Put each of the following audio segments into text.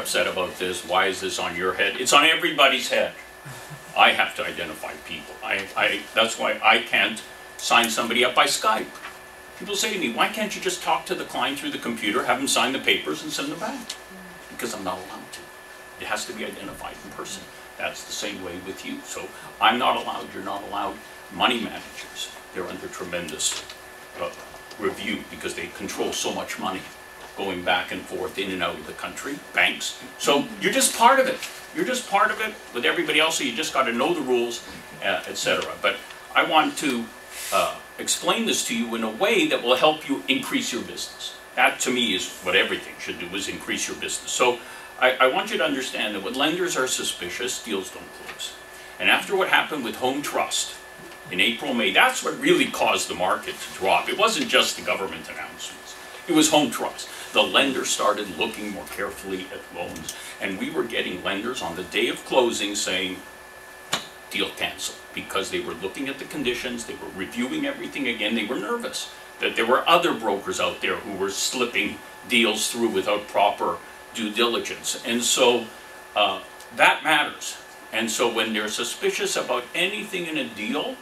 upset about this. Why is this on your head? It's on everybody's head. I have to identify people. That's why I can't sign somebody up by Skype. People say to me, why can't you just talk to the client through the computer, have them sign the papers and send them back? Because I'm not allowed to. It has to be identified in person. That's the same way with you. So I'm not allowed, you're not allowed. Money managers, they're under tremendous review because they control so much money going back and forth in and out of the country, banks. So you're just part of it. You're just part of it with everybody else, so you just got to know the rules, etc. But I want to explain this to you in a way that will help you increase your business. That to me is what everything should do, is increase your business. So I want you to understand that when lenders are suspicious, deals don't close. And after what happened with Home Trust in April, May, that's what really caused the market to drop. It wasn't just the government announcements. It was Home Trust. The lenders started looking more carefully at loans, and we were getting lenders on the day of closing saying, deal canceled, because they were looking at the conditions, they were reviewing everything again, they were nervous that there were other brokers out there who were slipping deals through without proper due diligence. And so that matters. And so when they're suspicious about anything in a deal,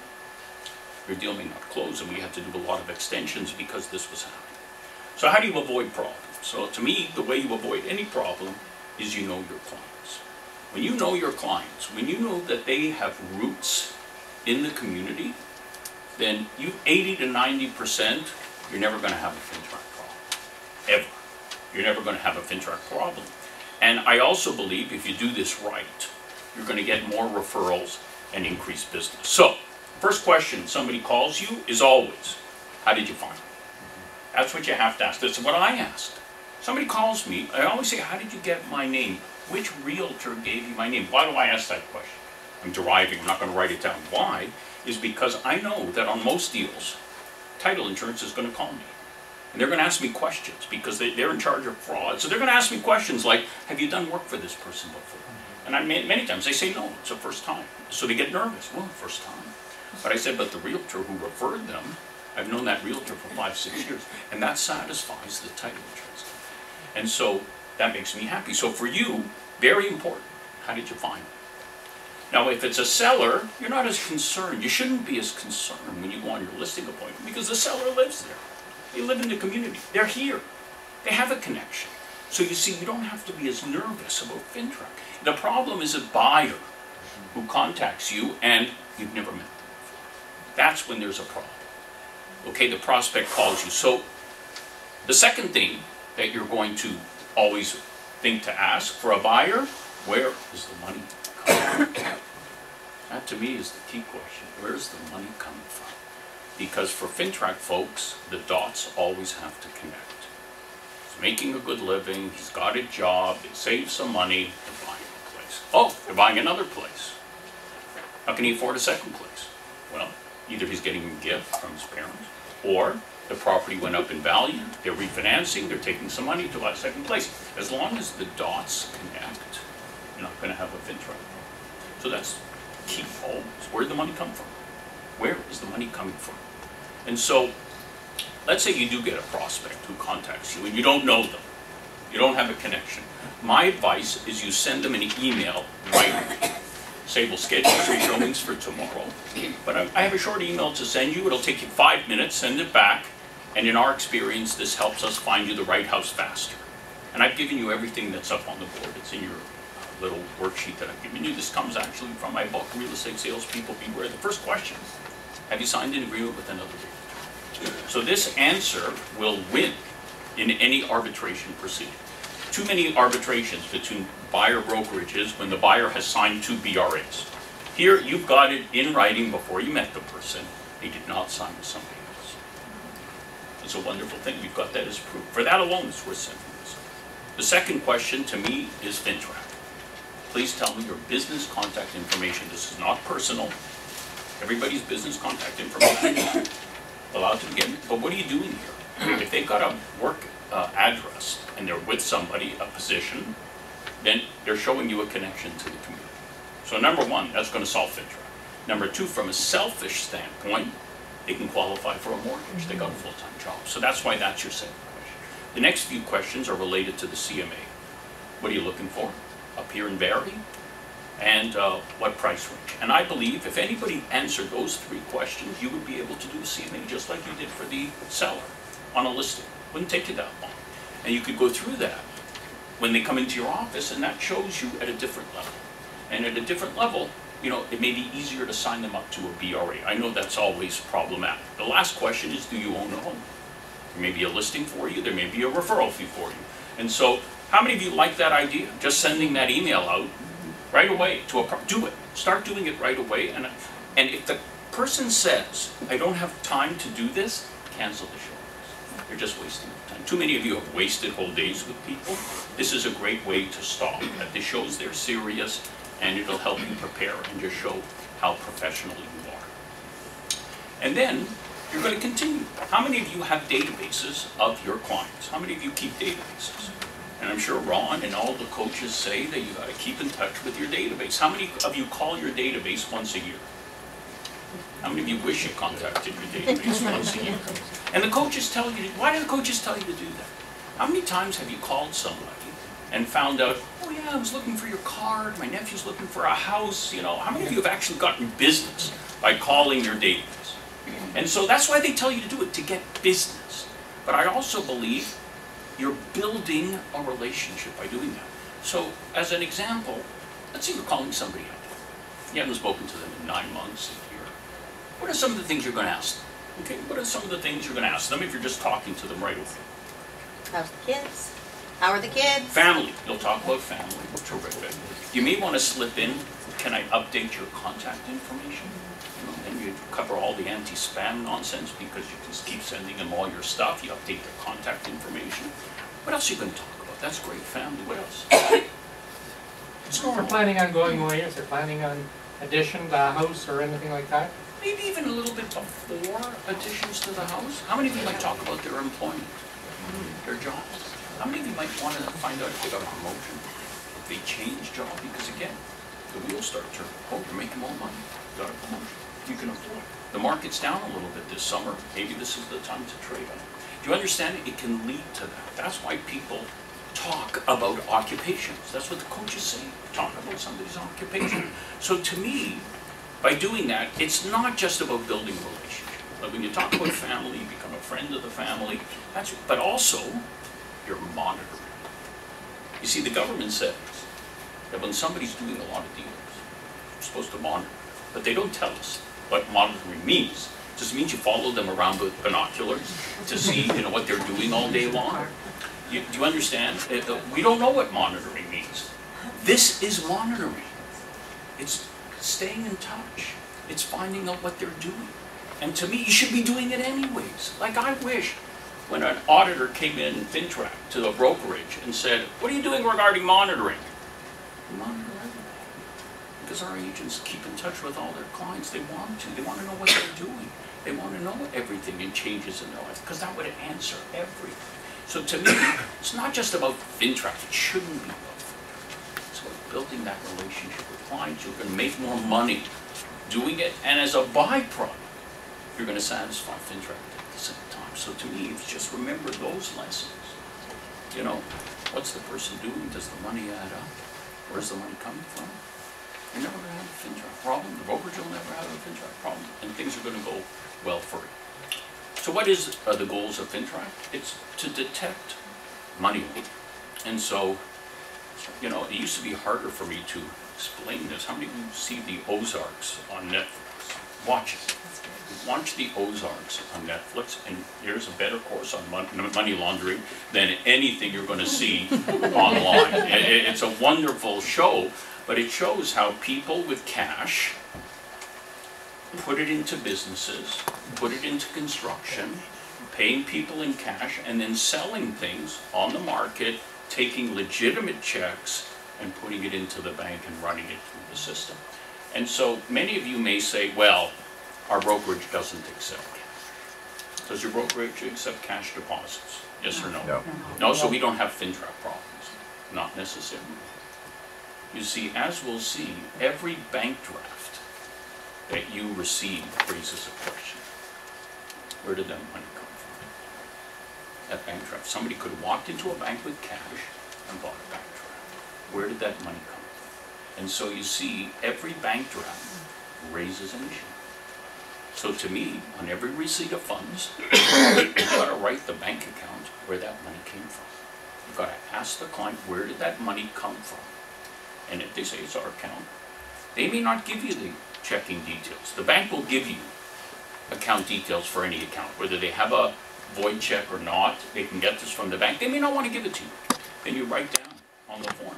your deal may not close, and we had to do a lot of extensions because this was happening. So how do you avoid problems? So to me, the way you avoid any problem is you know your clients. When you know your clients, when you know that they have roots in the community, then you 80 to 90%, you're never going to have a Fintrac problem. Ever. You're never going to have a Fintrac problem. And I also believe if you do this right, you're going to get more referrals and increase business. So, first question somebody calls you is always, how did you find me? That's what you have to ask. That's what I asked. Somebody calls me, I always say, how did you get my name? Which realtor gave you my name? Why do I ask that question? I'm deriving, I'm not going to write it down. Why? Is because I know that on most deals, title insurance is going to call me. And they're going to ask me questions because they're in charge of fraud. So they're going to ask me questions like, have you done work for this person before? And many times they say, no, it's the first time. So they get nervous. Well, first time. But I said, but the realtor who referred them, I've known that realtor for 5, 6 years. And that satisfies the title insurance. And so that makes me happy. So for you, very important. How did you find it? Now, if it's a seller, you're not as concerned. You shouldn't be as concerned when you go on your listing appointment because the seller lives there. They live in the community. They're here. They have a connection. So you see, you don't have to be as nervous about Fintrac. The problem is a buyer who contacts you and you've never met them before. That's when there's a problem. Okay, the prospect calls you. So the second thing that you're going to always think to ask for a buyer, where is the money coming from? That to me is the key question. Where's the money coming from? Because for Fintrac folks, the dots always have to connect. He's making a good living, he's got a job, they save some money, they're buying a place. Oh, they're buying another place. How can he afford a second place? Well, either he's getting a gift from his parents, or the property went up in value, they're refinancing, they're taking some money to buy a second place. As long as the dots connect, you're not going to have a Fintrac. So that's key. Always. Where'd the money come from? Where is the money coming from? And so, let's say you do get a prospect who contacts you and you don't know them. You don't have a connection. My advice is you send them an email right away. Say, we'll schedule 3 showings for tomorrow. But I have a short email to send you. It'll take you 5 minutes. Send it back. And in our experience, this helps us find you the right house faster. And I've given you everything that's up on the board. It's in your little worksheet that I've given you. This comes actually from my book, Real Estate Salespeople Beware. The first question, have you signed an agreement with another realtor? So this answer will win in any arbitration proceeding. Too many arbitrations between buyer brokerages when the buyer has signed 2 BRAs. Here, you've got it in writing before you met the person. They did not sign with somebody else. It's a wonderful thing. You've got that as proof. For that alone, it's worth sending this. The second question to me is Fintrac. Please tell me your business contact information. This is not personal. Everybody's business contact information is allowed to begin. But what are you doing here? If they've got a work address and they're with somebody, a position, then they're showing you a connection to the community. So number one, that's going to solve Fintrac. Number two, from a selfish standpoint, they can qualify for a mortgage. They got a full-time job. So that's why that's your second question. The next few questions are related to the CMA. What are you looking for? Up here in Barrie? And what price range? And I believe if anybody answered those 3 questions, you would be able to do a CMA just like you did for the seller on a listing. Wouldn't take you that long. And you could go through that when they come into your office, and that shows you at a different level. And at a different level, you know, it may be easier to sign them up to a BRA. I know that's always problematic. The last question is, do you own a home? There may be a listing for you, there may be a referral fee for you. And so, how many of you like that idea? Just sending that email out right away to do it. Start doing it right away. And if the person says, I don't have time to do this, cancel the show. You're just wasting time. Too many of you have wasted whole days with people. This is a great way to stop. This shows they're serious, and it'll help you prepare and just show how professional you are. And then you're going to continue. How many of you have databases of your clients? How many of you keep databases? And I'm sure Ron and all the coaches say that you got to keep in touch with your database. How many of you call your database once a year? How many of you wish you contacted your database once a year? And the coaches tell you, why do the coaches tell you to do that? How many times have you called somebody and found out, oh yeah, I was looking for your card, my nephew's looking for a house, you know? How many of you have actually gotten business by calling your database? And so that's why they tell you to do it, to get business. But I also believe you're building a relationship by doing that. So as an example, let's say you're calling somebody up. You haven't spoken to them in 9 months, a year. What are some of the things you're going to ask them? Okay, what are some of the things you're going to ask them if you're just talking to them right away? How's the kids? How are the kids? Family. You'll talk about family. Terrific. You may want to slip in, can I update your contact information? You know, then you cover all the anti-spam nonsense because you just keep sending them all your stuff. You update their contact information. What else are you going to talk about? That's great. Family. What else? So we're planning on going away. Is there planning on addition to a house or anything like that? Maybe even a little bit before additions to the house. How many of you might talk about their employment, their jobs? How many of you might want to find out if they got a promotion, if they change job? Because again, the wheels start turning. Oh, you're making more money. You got a promotion. You can afford. The market's down a little bit this summer. Maybe this is the time to trade on it. Do you understand? It can lead to that. That's why people talk about occupations. That's what the coaches say. Talk about somebody's occupation. So to me, by doing that, it's not just about building a relationship. Like when you talk about family, you become a friend of the family, but also you're monitoring. You see, the government says that when somebody's doing a lot of deals, you're supposed to monitor. But they don't tell us what monitoring means. It just means you follow them around with binoculars to see, you know, what they're doing all day long. Do you understand? We don't know what monitoring means. This is monitoring. It's staying in touch. It's finding out what they're doing. And to me, you should be doing it anyways. Like I wish when an auditor came in Fintrac to the brokerage and said, what are you doing regarding monitoring? We monitor everything. Because our agents keep in touch with all their clients. They want to. They want to know what they're doing. They want to know everything and changes in their life. Because that would answer everything. So to me, it's not just about Fintrac. It shouldn't be about Fintrac. It's about building that relationship with clients. You're going to make more money doing it. And as a byproduct, you're going to satisfy Fintrac at the same time. So to me, it's just remember those lessons. You know, what's the person doing? Does the money add up? Where's the money coming from? You're never going to have a Fintrac problem. The brokerage will never have a Fintrac problem. And things are going to go well for you. So what is the goals of Fintrac? It's to detect money laundering. And so, you know, it used to be harder for me to explain this. How many of you see the Ozarks on Netflix? Watch it. Watch the Ozarks on Netflix, and there's a better course on money laundering than anything you're going to see online. It's a wonderful show, but it shows how people with cash put it into businesses, put it into construction, paying people in cash, and then selling things on the market, taking legitimate checks, and putting it into the bank and running it through the system. And so many of you may say, well, our brokerage doesn't accept cash. Does your brokerage accept cash deposits? Yes or no? No. No, so we don't have Fintrac problems. Not necessarily. You see, as we'll see, every bank draft that you receive raises a question. Where did that money come from? That bank draft. Somebody could have walked into a bank with cash and bought a bank draft. Where did that money come from? And so you see, every bank draft raises an issue. So to me, on every receipt of funds, you've got to write the bank account where that money came from. You've got to ask the client, where did that money come from? And if they say it's our account, they may not give you the checking details. The bank will give you account details for any account, whether they have a void check or not. They can get this from the bank. They may not want to give it to you. Then you write down on the form,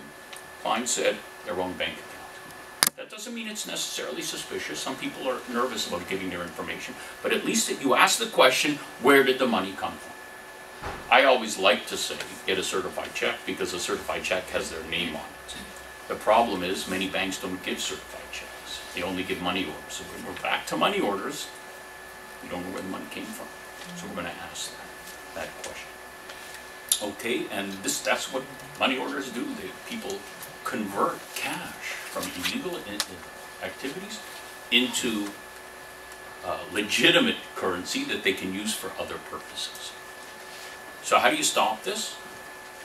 client said their own bank account. That doesn't mean it's necessarily suspicious. Some people are nervous about giving their information, but at least that you ask the question, where did the money come from? I always like to say, get a certified check, because a certified check has their name on it. The problem is many banks don't give certified checks. They only give money orders. So when we're back to money orders, we don't know where the money came from. So we're going to ask that question. Okay, and that's what money orders do. People convert cash from illegal activities into legitimate currency that they can use for other purposes. So how do you stop this?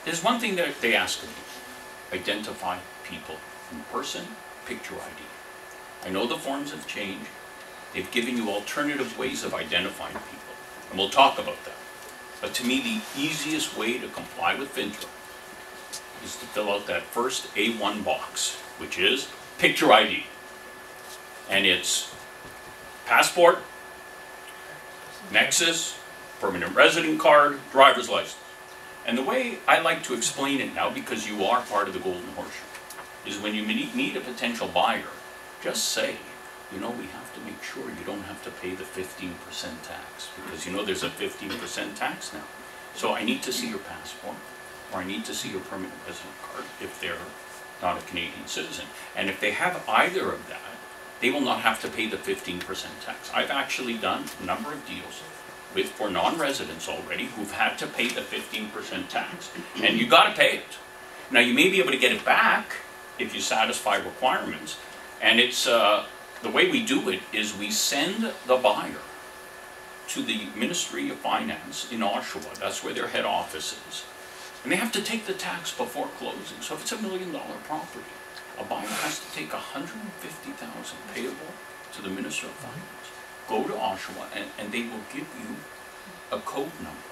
There's one thing that they ask of you. Identify people in person, picture ID. I know the forms have changed. They've given you alternative ways of identifying people, and we'll talk about that. But to me, the easiest way to comply with Fintrac is to fill out that first A1 box, which is picture ID. And it's passport, nexus, permanent resident card, driver's license. And the way I like to explain it now, because you are part of the Golden Horseshoe, is when you meet a potential buyer, just say, you know, we have to make sure you don't have to pay the 15% tax, because you know there's a 15% tax now. So I need to see your passport, or I need to see your permanent resident card if they're not a Canadian citizen. And if they have either of that, they will not have to pay the 15% tax. I've actually done a number of deals for non-residents already who've had to pay the 15% tax. And you got to pay it. Now you may be able to get it back if you satisfy requirements. And it's the way we do it is we send the buyer to the Ministry of Finance in Oshawa. That's where their head office is. And they have to take the tax before closing. So if it's $1 million property, a buyer has to take $150,000 payable to the Minister of Finance. Go to Oshawa and they will give you a code number.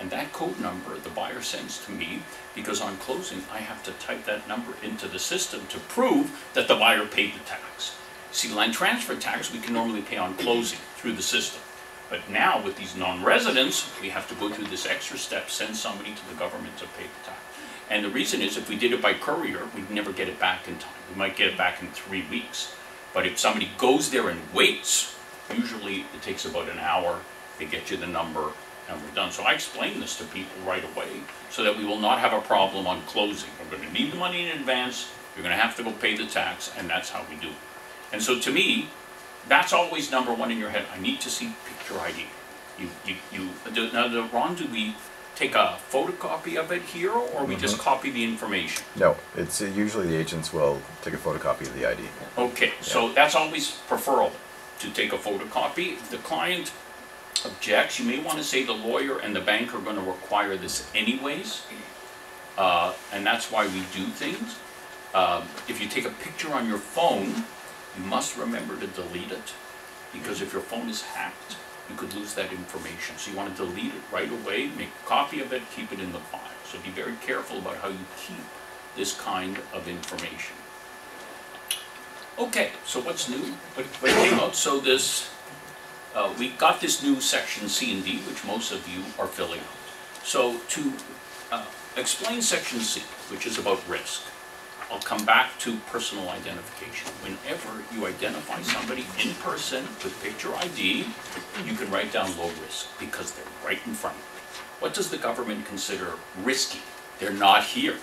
And that code number the buyer sends to me, because on closing I have to type that number into the system to prove that the buyer paid the tax. See, land transfer tax we can normally pay on closing through the system. But now with these non-residents, we have to go through this extra step, send somebody to the government to pay the tax. And the reason is, if we did it by courier, we'd never get it back in time. We might get it back in 3 weeks. But if somebody goes there and waits, usually it takes about an hour. They get you the number and we're done. So I explain this to people right away so that we will not have a problem on closing. We're going to need the money in advance. You're going to have to go pay the tax, and that's how we do it. And so to me, that's always number one in your head. I need to see picture ID. Now, Ron, do we take a photocopy of it here, or we just copy the information? No, it's usually the agents will take a photocopy of the ID. Okay, so that's always preferable, to take a photocopy. If the client objects, you may want to say the lawyer and the bank are going to require this anyways, and that's why we do things. If you take a picture on your phone, you must remember to delete it, because if your phone is hacked, you could lose that information. So you want to delete it right away, make a copy of it, keep it in the file. So be very careful about how you keep this kind of information. Okay, so what's new? What came out? So this, we got this new section C and D, which most of you are filling out. So to explain section C, which is about risk, I'll come back to personal identification. Whenever you identify somebody in person with picture ID, you can write down low risk because they're right in front of you. What does the government consider risky? They're not here.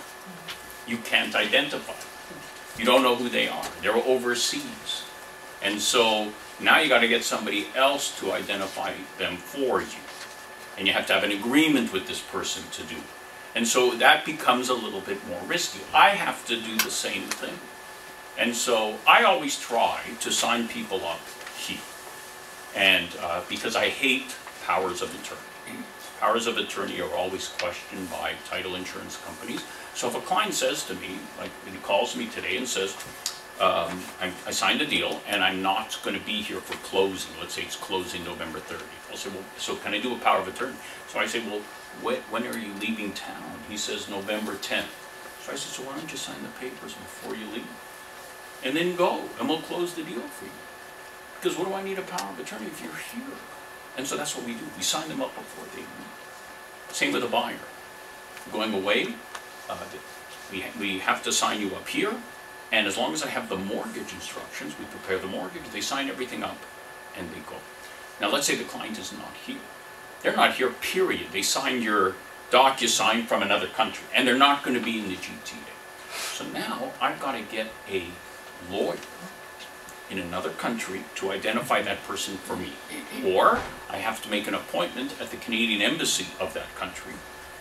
You can't identify them. You don't know who they are. They're overseas. And so now you got to get somebody else to identify them for you. And you have to have an agreement with this person to do it. And so that becomes a little bit more risky. I have to do the same thing. And so I always try to sign people up here. And because I hate powers of attorney. powers of attorney are always questioned by title insurance companies. So if a client says to me, like he calls me today and says, I signed a deal and I'm not going to be here for closing. Let's say it's closing November 30th. I'll say, well, so can I do a power of attorney? So I say, well, when are you leaving town? He says November 10th. So I said, so why don't you sign the papers before you leave? And then go, and we'll close the deal for you. Because what do I need a power of attorney if you're here? And so that's what we do. We sign them up before they leave. Same with a buyer. Going away, we have to sign you up here. And as long as I have the mortgage instructions, we prepare the mortgage, they sign everything up, and they go. Now let's say the client is not here. They're not here, period. They signed your DocuSign from another country, and they're not going to be in the GTA. So now I've got to get a lawyer in another country to identify that person for me. Or I have to make an appointment at the Canadian Embassy of that country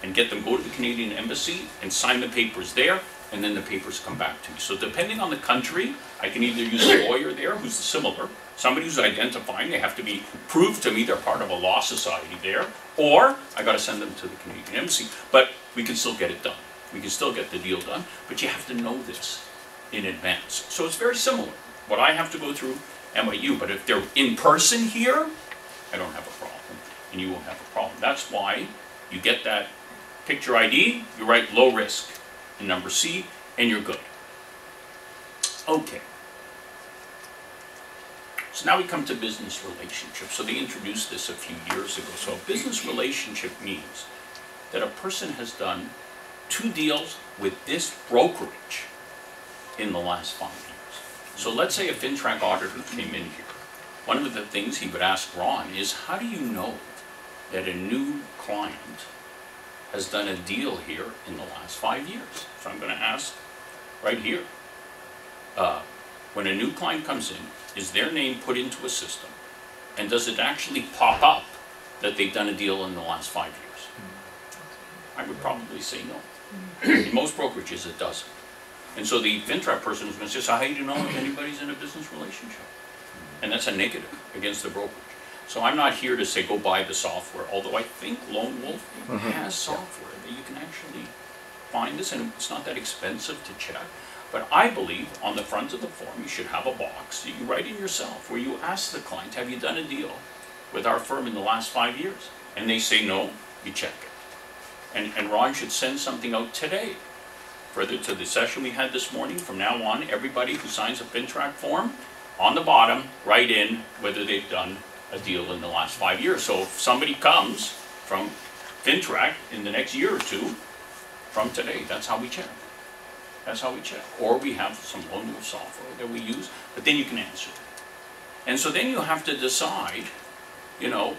and get them go to the Canadian Embassy and sign the papers there, and then the papers come back to me. So depending on the country, I can either use a lawyer there who's similar, somebody who's identifying, they have to be proved to me they're part of a law society there, or I got to send them to the Canadian Embassy. But we can still get it done. We can still get the deal done, but you have to know this in advance. So it's very similar. What I have to go through and what you, but if they're in person here, I don't have a problem, and you won't have a problem. That's why you get that picture ID, you write low risk and number C, and you're good. Okay. So now we come to business relationship. So they introduced this a few years ago. So a business relationship means that a person has done 2 deals with this brokerage in the last 5 years. So let's say a Fintrac auditor came in here. One of the things he would ask Ron is, how do you know that a new client has done a deal here in the last 5 years? So I'm going to ask right here. When a new client comes in, is their name put into a system? And does it actually pop up that they've done a deal in the last 5 years? I would probably say no. In most brokerages, it doesn't. And so the Fintrac person is going to say, so how do you know if anybody's in a business relationship? And that's a negative against the brokerage. So I'm not here to say go buy the software, although I think Lone Wolf has software that you can actually find this, and it's not that expensive to check. But I believe on the front of the form you should have a box that you write in yourself where you ask the client, have you done a deal with our firm in the last 5 years? And they say no, you check it. And Ron should send something out today. Further to the session we had this morning, from now on, everybody who signs a Fintrac form, on the bottom, write in whether they've done a deal in the last 5 years. So if somebody comes from Fintrac in the next year or two, from today, that's how we check. That's how we check. Or we have some Lone Wolf software that we use, but then you can answer it. And so then you have to decide, you know,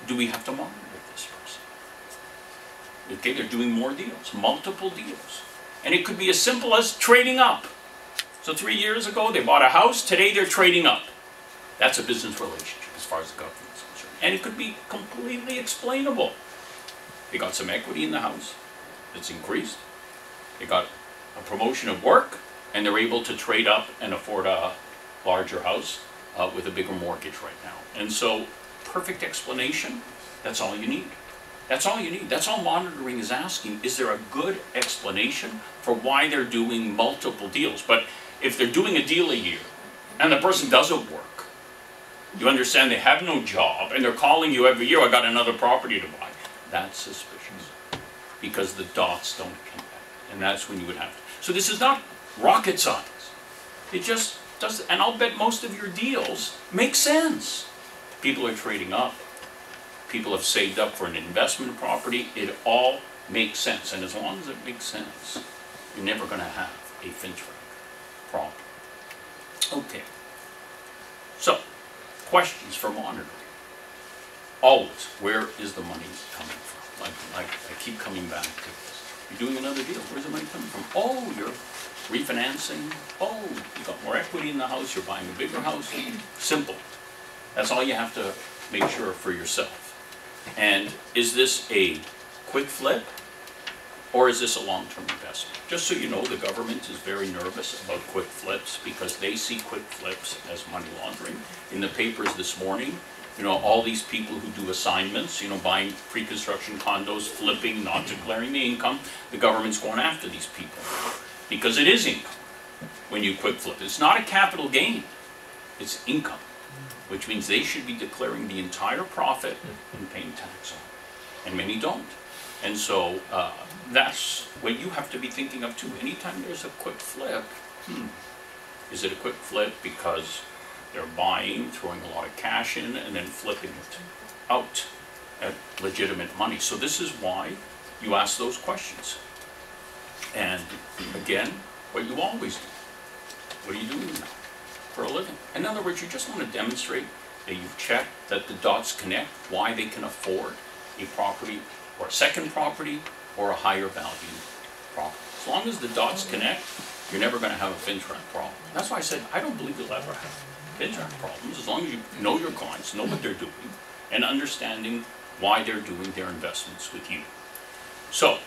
do we have to monitor this person? Okay, they're doing more deals, multiple deals. And it could be as simple as trading up. So 3 years ago, they bought a house, today they're trading up. That's a business relationship as far as the government is concerned. And it could be completely explainable. They got some equity in the house that's increased. They got a promotion of work, and they're able to trade up and afford a larger house with a bigger mortgage right now. And so, perfect explanation, that's all you need. That's all you need. That's all monitoring is asking. Is there a good explanation for why they're doing multiple deals? But if they're doing a deal a year, and the person doesn't work, you understand they have no job, and they're calling you every year, I got another property to buy, that's suspicious. Because the dots don't connect. And that's when you would have to. So this is not rocket science. It just does, and I'll bet most of your deals make sense. People are trading up. People have saved up for an investment property. It all makes sense. And as long as it makes sense, you're never going to have a Fintrac problem. Okay. So, questions for monitoring. Always, where is the money coming from? Like I keep coming back to this. You're doing another deal. Where's the money coming from? Oh, you're refinancing. Oh, you got more equity in the house. You're buying a bigger house. Simple. That's all you have to make sure for yourself. And is this a quick flip, or is this a long-term investment? Just so you know, the government is very nervous about quick flips because they see quick flips as money laundering. In the papers this morning, You know, all these people who do assignments, you know, buying pre-construction condos, flipping, not declaring the income, the government's going after these people. Because it is income when you quick flip. It's not a capital gain, it's income, which means they should be declaring the entire profit and paying tax on it. And many don't. And so that's what you have to be thinking of too. Anytime there's a quick flip, is it a quick flip because they're buying, throwing a lot of cash in, and then flipping it out at legitimate money? So this is why you ask those questions. And again, what you always do. What are you doing now for a living? In other words, you just want to demonstrate that you've checked that the dots connect, why they can afford a property or a second property or a higher value property. As long as the dots connect, you're never going to have a Fintrac problem. That's why I said I don't believe you'll ever have Fintrac problems, as long as you know your clients, know what they're doing, and understanding why they're doing their investments with you. So,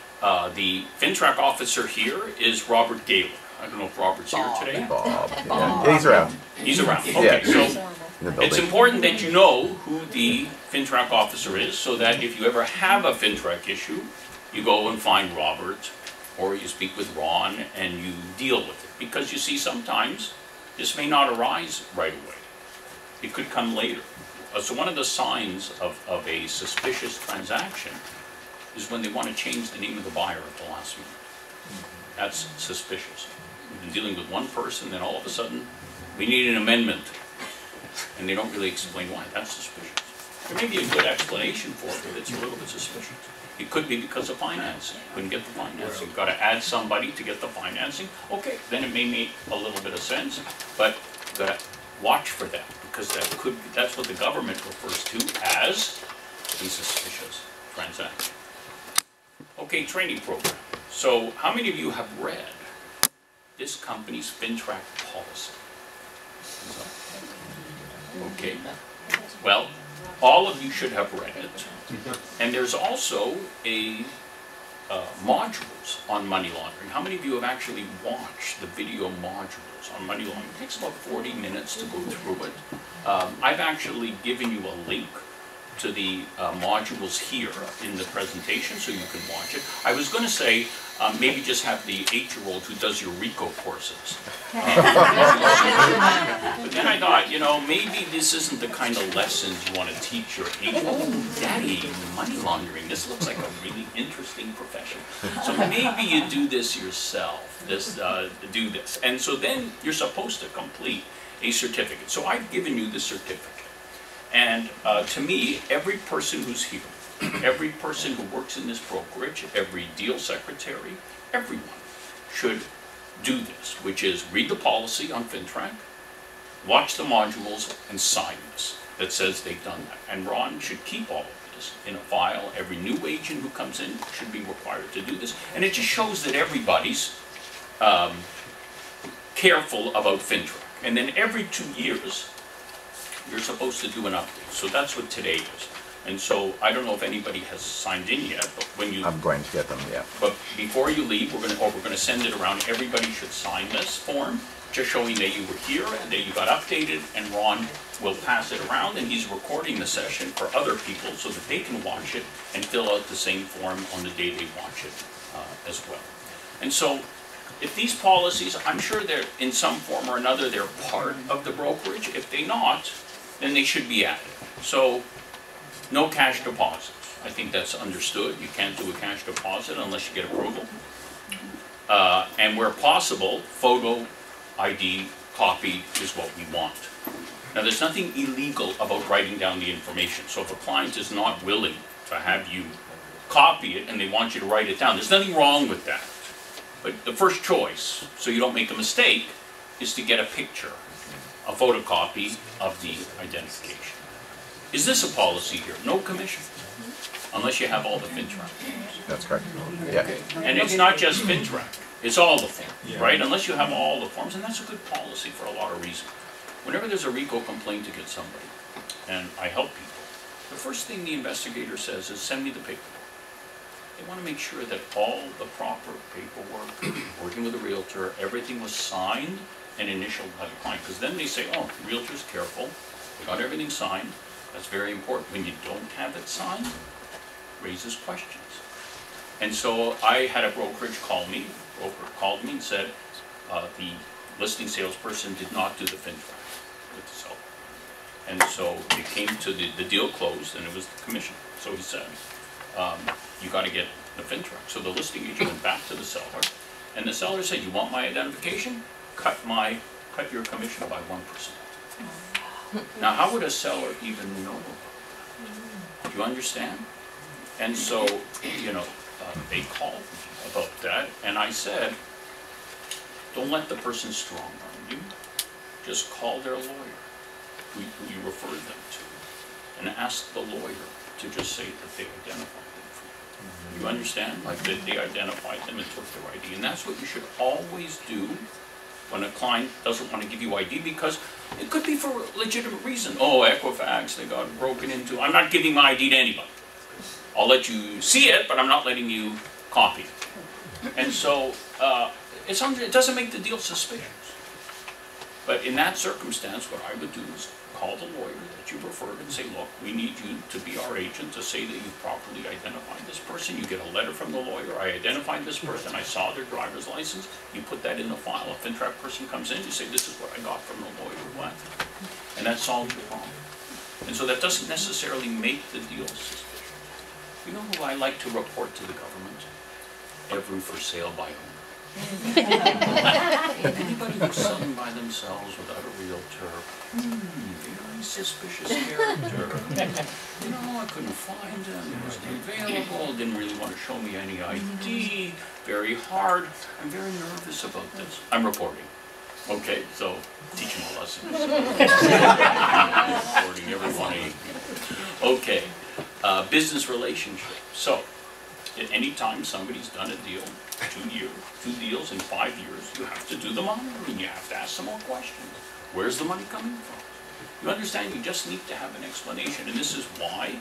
the Fintrac officer here is Robert Gaylor. I don't know if Robert's here today. Bob. Yeah, he's around. He's around. Okay, Yeah. so In the it's building. important that you know who the Fintrac officer is, so that if you ever have a Fintrac issue, you go and find Robert, or you speak with Ron, and you deal with it. Because you see, sometimes this may not arise right away. It could come later. So one of the signs of a suspicious transaction is when they want to change the name of the buyer at the last minute. That's suspicious. We've been dealing with one person, then all of a sudden, we need an amendment. And they don't really explain why. That's suspicious. There may be a good explanation for it, but it's a little bit suspicious. It could be because of financing. Couldn't get the financing. You've got to add somebody to get the financing. Okay, then it may make a little bit of sense, but you've got to watch for that, because that's what the government refers to as a suspicious transaction. Okay, training program. So how many of you have read this company's Fintrac policy? Okay, well, all of you should have read it. And there's also a modules on money laundering. How many of you have actually watched the video modules on money laundering? It takes about 40 minutes to go through it. I've actually given you a link to the modules here in the presentation so you can watch it. I was going to say maybe just have the 8-year-old who does your RICO courses. But then I thought, you know, maybe this isn't the kind of lessons you want to teach your 8-year-old. Oh, Daddy, money laundering, this looks like a really interesting profession. So maybe you do this yourself, do this. And so then you're supposed to complete a certificate. So I've given you the certificate. And to me, every person who's here, every person who works in this brokerage, every deal secretary, everyone should do this, which is read the policy on Fintrac, watch the modules, and sign this that says they've done that. And Ron should keep all of this in a file. Every new agent who comes in should be required to do this. And it just shows that everybody's careful about Fintrac. And then every 2 years, you're supposed to do an update. So that's what today is. And so I don't know if anybody has signed in yet, but when you... I'm going to get them, yeah. But before you leave, we're going to send it around. Everybody should sign this form, just showing that you were here and that you got updated, and Ron will pass it around, and he's recording the session for other people so that they can watch it and fill out the same form on the day they watch it as well. And so if these policies, I'm sure they're in some form or another, they're part of the brokerage. If they're not, then they should be added. So no cash deposits. I think that's understood. You can't do a cash deposit unless you get approval. And where possible, photo ID copy is what we want. Now, there's nothing illegal about writing down the information. So if a client is not willing to have you copy it and they want you to write it down, there's nothing wrong with that. But the first choice, so you don't make a mistake, is to get a picture, a photocopy of the identification. Is this a policy here? No commission, unless you have all the Fintrac forms. That's correct. Yeah. Okay. And it's not just Fintrac, it's all the forms, right? Unless you have all the forms, and that's a good policy for a lot of reasons. Whenever there's a RICO complaint against somebody, and I help people, the first thing the investigator says is, send me the paperwork. They want to make sure that all the proper paperwork, working with a realtor, everything was signed and initialed by the client. Because then they say, oh, the realtor's careful, they got everything signed, That's very important. When you don't have it signed, raises questions. And so I had a brokerage call me. Broker called me and said the listing salesperson did not do the Fintrac with the seller. And so it came to the deal closed, and it was the commission. So he said, you got to get the Fintrac. So the listing agent went back to the seller, and the seller said, you want my identification? Cut your commission by 1%. Now, how would a seller even know? Do you understand? And so, you know, they called me about that, and I said, don't let the person strong arm you. Just call their lawyer, who you referred them to, and ask the lawyer to just say that they identified them for you. You understand? Like that they identified them and took their ID. And that's what you should always do when a client doesn't want to give you ID, because it could be for a legitimate reason. Oh, Equifax, they got broken into. I'm not giving my ID to anybody. I'll let you see it, but I'm not letting you copy it. And so it doesn't make the deal suspicious. But in that circumstance, what I would do is call the lawyer that you referred and say, look, we need you to be our agent to say that you properly identified this person. You get a letter from the lawyer. I identified this person. I saw their driver's license. You put that in the file. A Fintrac person comes in, you say, this is what I got from the lawyer. What? And that solves your problem. And so that doesn't necessarily make the deal suspicious. You know who I like to report to the government? Every for sale by owner. Anybody who's selling by themselves without a realtor, very suspicious character. You know, I couldn't find him, he wasn't available, didn't really want to show me any ID, very hard. I'm very nervous about this. I'm reporting. Okay, so teach them a lesson. Reporting everyone. Okay, business relationship. So, at any time somebody's done a deal, 2 deals in 5 years, you have to do the monitoring. You have to ask some more questions. Where's the money coming from? You understand? You just need to have an explanation. And this is why,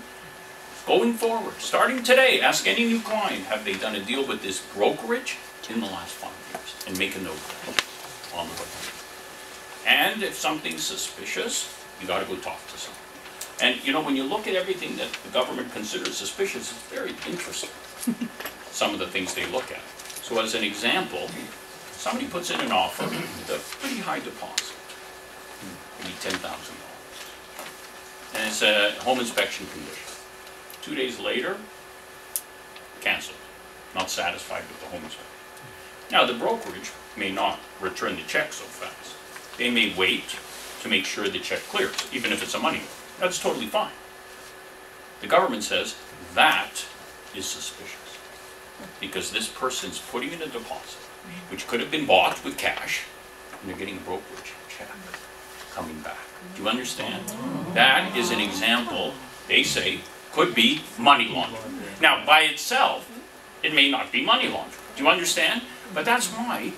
going forward, starting today, ask any new client, have they done a deal with this brokerage in the last 5 years? And make a note of that on the website. And if something's suspicious, you got to go talk to someone. And you know, when you look at everything that the government considers suspicious, it's very interesting, some of the things they look at. So as an example, somebody puts in an offer with a pretty high deposit, maybe $10,000. And it's a home inspection condition. 2 days later, canceled, not satisfied with the home inspection. Now the brokerage may not return the check so fast. They may wait to make sure the check clears, even if it's a money order. That's totally fine. The government says that is suspicious because this person's putting in a deposit, which could have been bought with cash, and they're getting a brokerage check coming back. Do you understand? That is an example, they say, could be money laundering. Now, by itself, it may not be money laundering. Do you understand? But that's why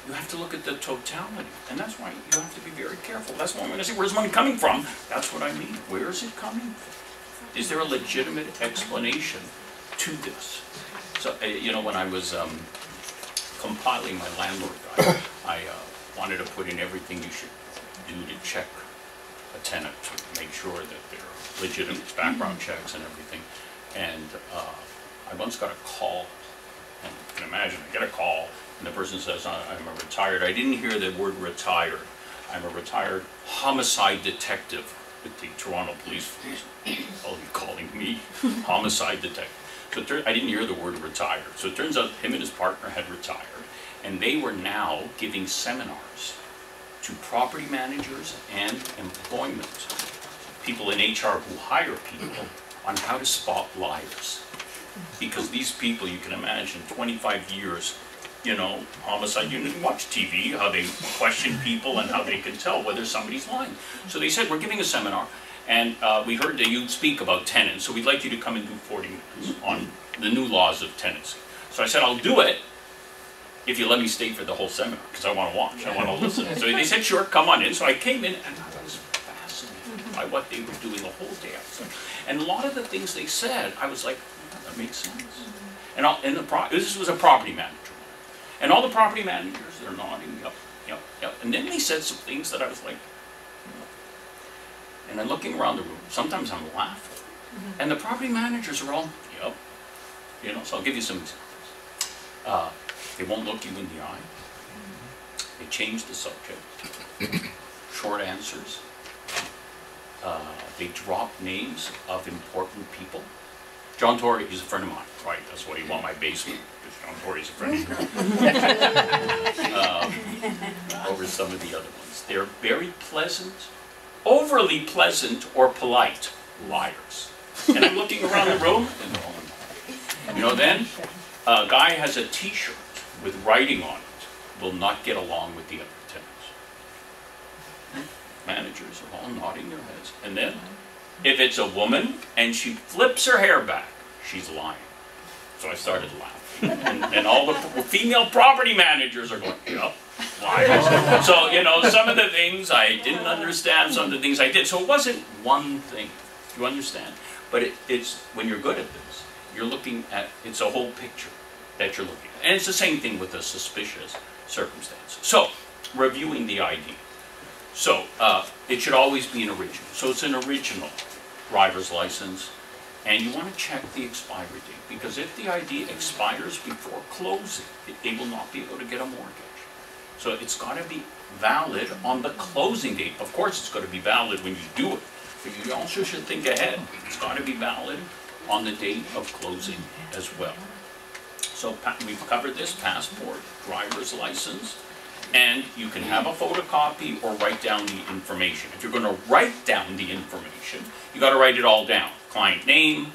you have to look at the totality, and that's why you have to be very careful. That's why when I say, where's money coming from? That's what I mean. Where is it coming from? Is there a legitimate explanation to this? So, you know, when I was compiling my landlord guide, I wanted to put in everything you should do to check a tenant to make sure that they're legitimate, background checks and everything. And I once got a call, and you can imagine, I get a call, and the person says, I'm a retired, I didn't hear the word retired. I'm a retired homicide detective with the Toronto Police Force. Oh, you're calling me homicide detective. So I didn't hear the word retired. So it turns out him and his partner had retired, and they were now giving seminars to property managers and employment people in HR who hire people on how to spot liars. Because these people, you can imagine, 25 years, you know, homicide unit, watch TV, how they question people and how they can tell whether somebody's lying. So they said, we're giving a seminar, and we heard that you speak about tenants, so we'd like you to come and do 40 minutes on the new laws of tenancy. So I said, I'll do it if you let me stay for the whole seminar, because I want to watch, I want to listen. So they said, sure, come on in. So I came in, and I was fascinated by what they were doing the whole day. And a lot of the things they said, I was like, oh, that makes sense. And this was a property manager. And all the property managers, they're nodding, yep, yep, yep. And then they said some things that I was like, And I'm looking around the room. Sometimes I'm laughing. And the property managers are all, yep. You know, so I'll give you some examples. They won't look you in the eye. They change the subject. Short answers. They drop names of important people. John Tory, he's a friend of mine. Right, that's why you want my basement, because John Tory's a friend of mine. Over some of the other ones. They're very pleasant, overly pleasant or polite liars. And I'm looking around the room, and they're all in. You know, then a guy has a t-shirt with writing on it, will not get along with the other tenants. Managers are all nodding their heads. And then, if it's a woman and she flips her hair back, she's lying. So I started laughing. And all the female property managers are going, yep, liars. So, you know, some of the things I didn't understand, some of the things I did. So it wasn't one thing, you understand? But it's, when you're good at this, you're looking at, it's a whole picture that you're looking at. And it's the same thing with a suspicious circumstance. So, reviewing the ID. So, it should always be an original. So it's an original driver's license. And you want to check the expiry date, because if the ID expires before closing, they will not be able to get a mortgage. So it's got to be valid on the closing date. Of course it's got to be valid when you do it, but you also should think ahead. It's got to be valid on the date of closing as well. So we've covered this: passport, driver's license, and you can have a photocopy or write down the information. If you're going to write down the information, you got to write it all down. Client name,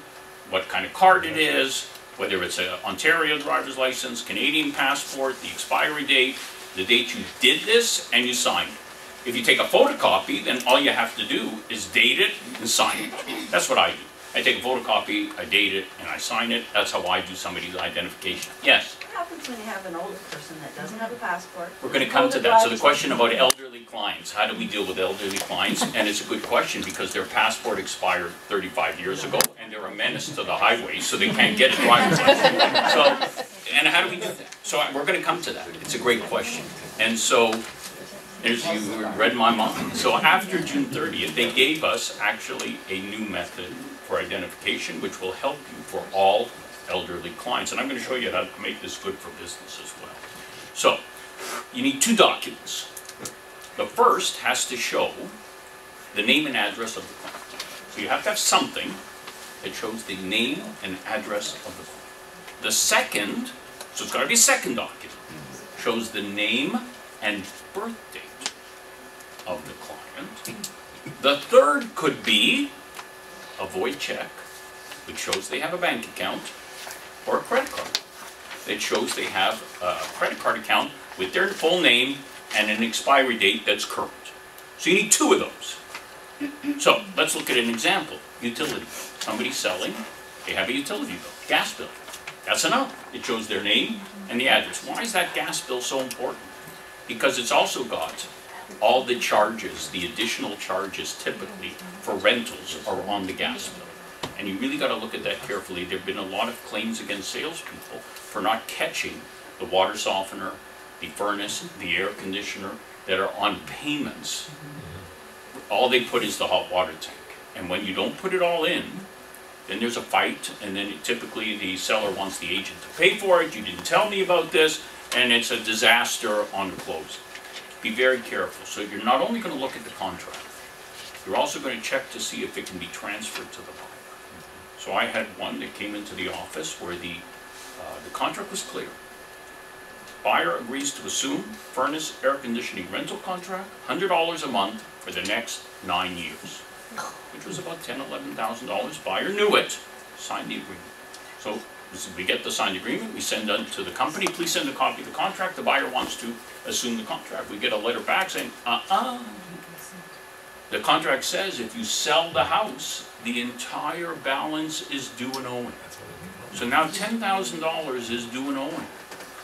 what kind of card it is, whether it's an Ontario driver's license, Canadian passport, the expiry date, the date you did this, and you signed it. If you take a photocopy, then all you have to do is date it and sign it. That's what I do. I take a photocopy, I date it, and I sign it. That's how I do somebody's identification. Yes? What happens when you have an older person that doesn't have a passport? We're going to come to that. So the question about elderly clients, how do we deal with elderly clients? And it's a good question, because their passport expired 35 years ago, and they're a menace to the highway, so they can't get a driver's license. So, and how do we do that? So we're going to come to that. It's a great question. And so, as you read my mind, so after June 30th, they gave us actually a new method for identification, which will help you for all elderly clients. And I'm going to show you how to make this good for business as well. So, you need two documents. The first has to show the name and address of the client. So you have to have something that shows the name and address of the client. The second, so it's got to be a second document, shows the name and birth date of the client. The third could be a void check, which shows they have a bank account, or a credit card that shows they have a credit card account with their full name and an expiry date that's current. So you need two of those. So let's look at an example. Utility bill. Somebody's selling, they have a utility bill, gas bill. That's enough. It shows their name and the address. Why is that gas bill so important? Because it's also got all the charges, the additional charges typically for rentals are on the gas bill. And you really got to look at that carefully. There have been a lot of claims against salespeople for not catching the water softener, the furnace, the air conditioner that are on payments. All they put is the hot water tank. And when you don't put it all in, then there's a fight, and then typically the seller wants the agent to pay for it. You didn't tell me about this, and it's a disaster on the closing. Be very careful. So you're not only going to look at the contract, you're also going to check to see if it can be transferred to the buyer. So I had one that came into the office where the contract was clear. Buyer agrees to assume furnace air conditioning rental contract, $100 a month for the next 9 years, which was about $10,000, $11,000. Buyer knew it, signed the agreement. So we get the signed agreement, we send it to the company, please send a copy of the contract. The buyer wants to assume the contract. We get a letter back saying, the contract says if you sell the house, the entire balance is due and owing. So now $10,000 is due and owing.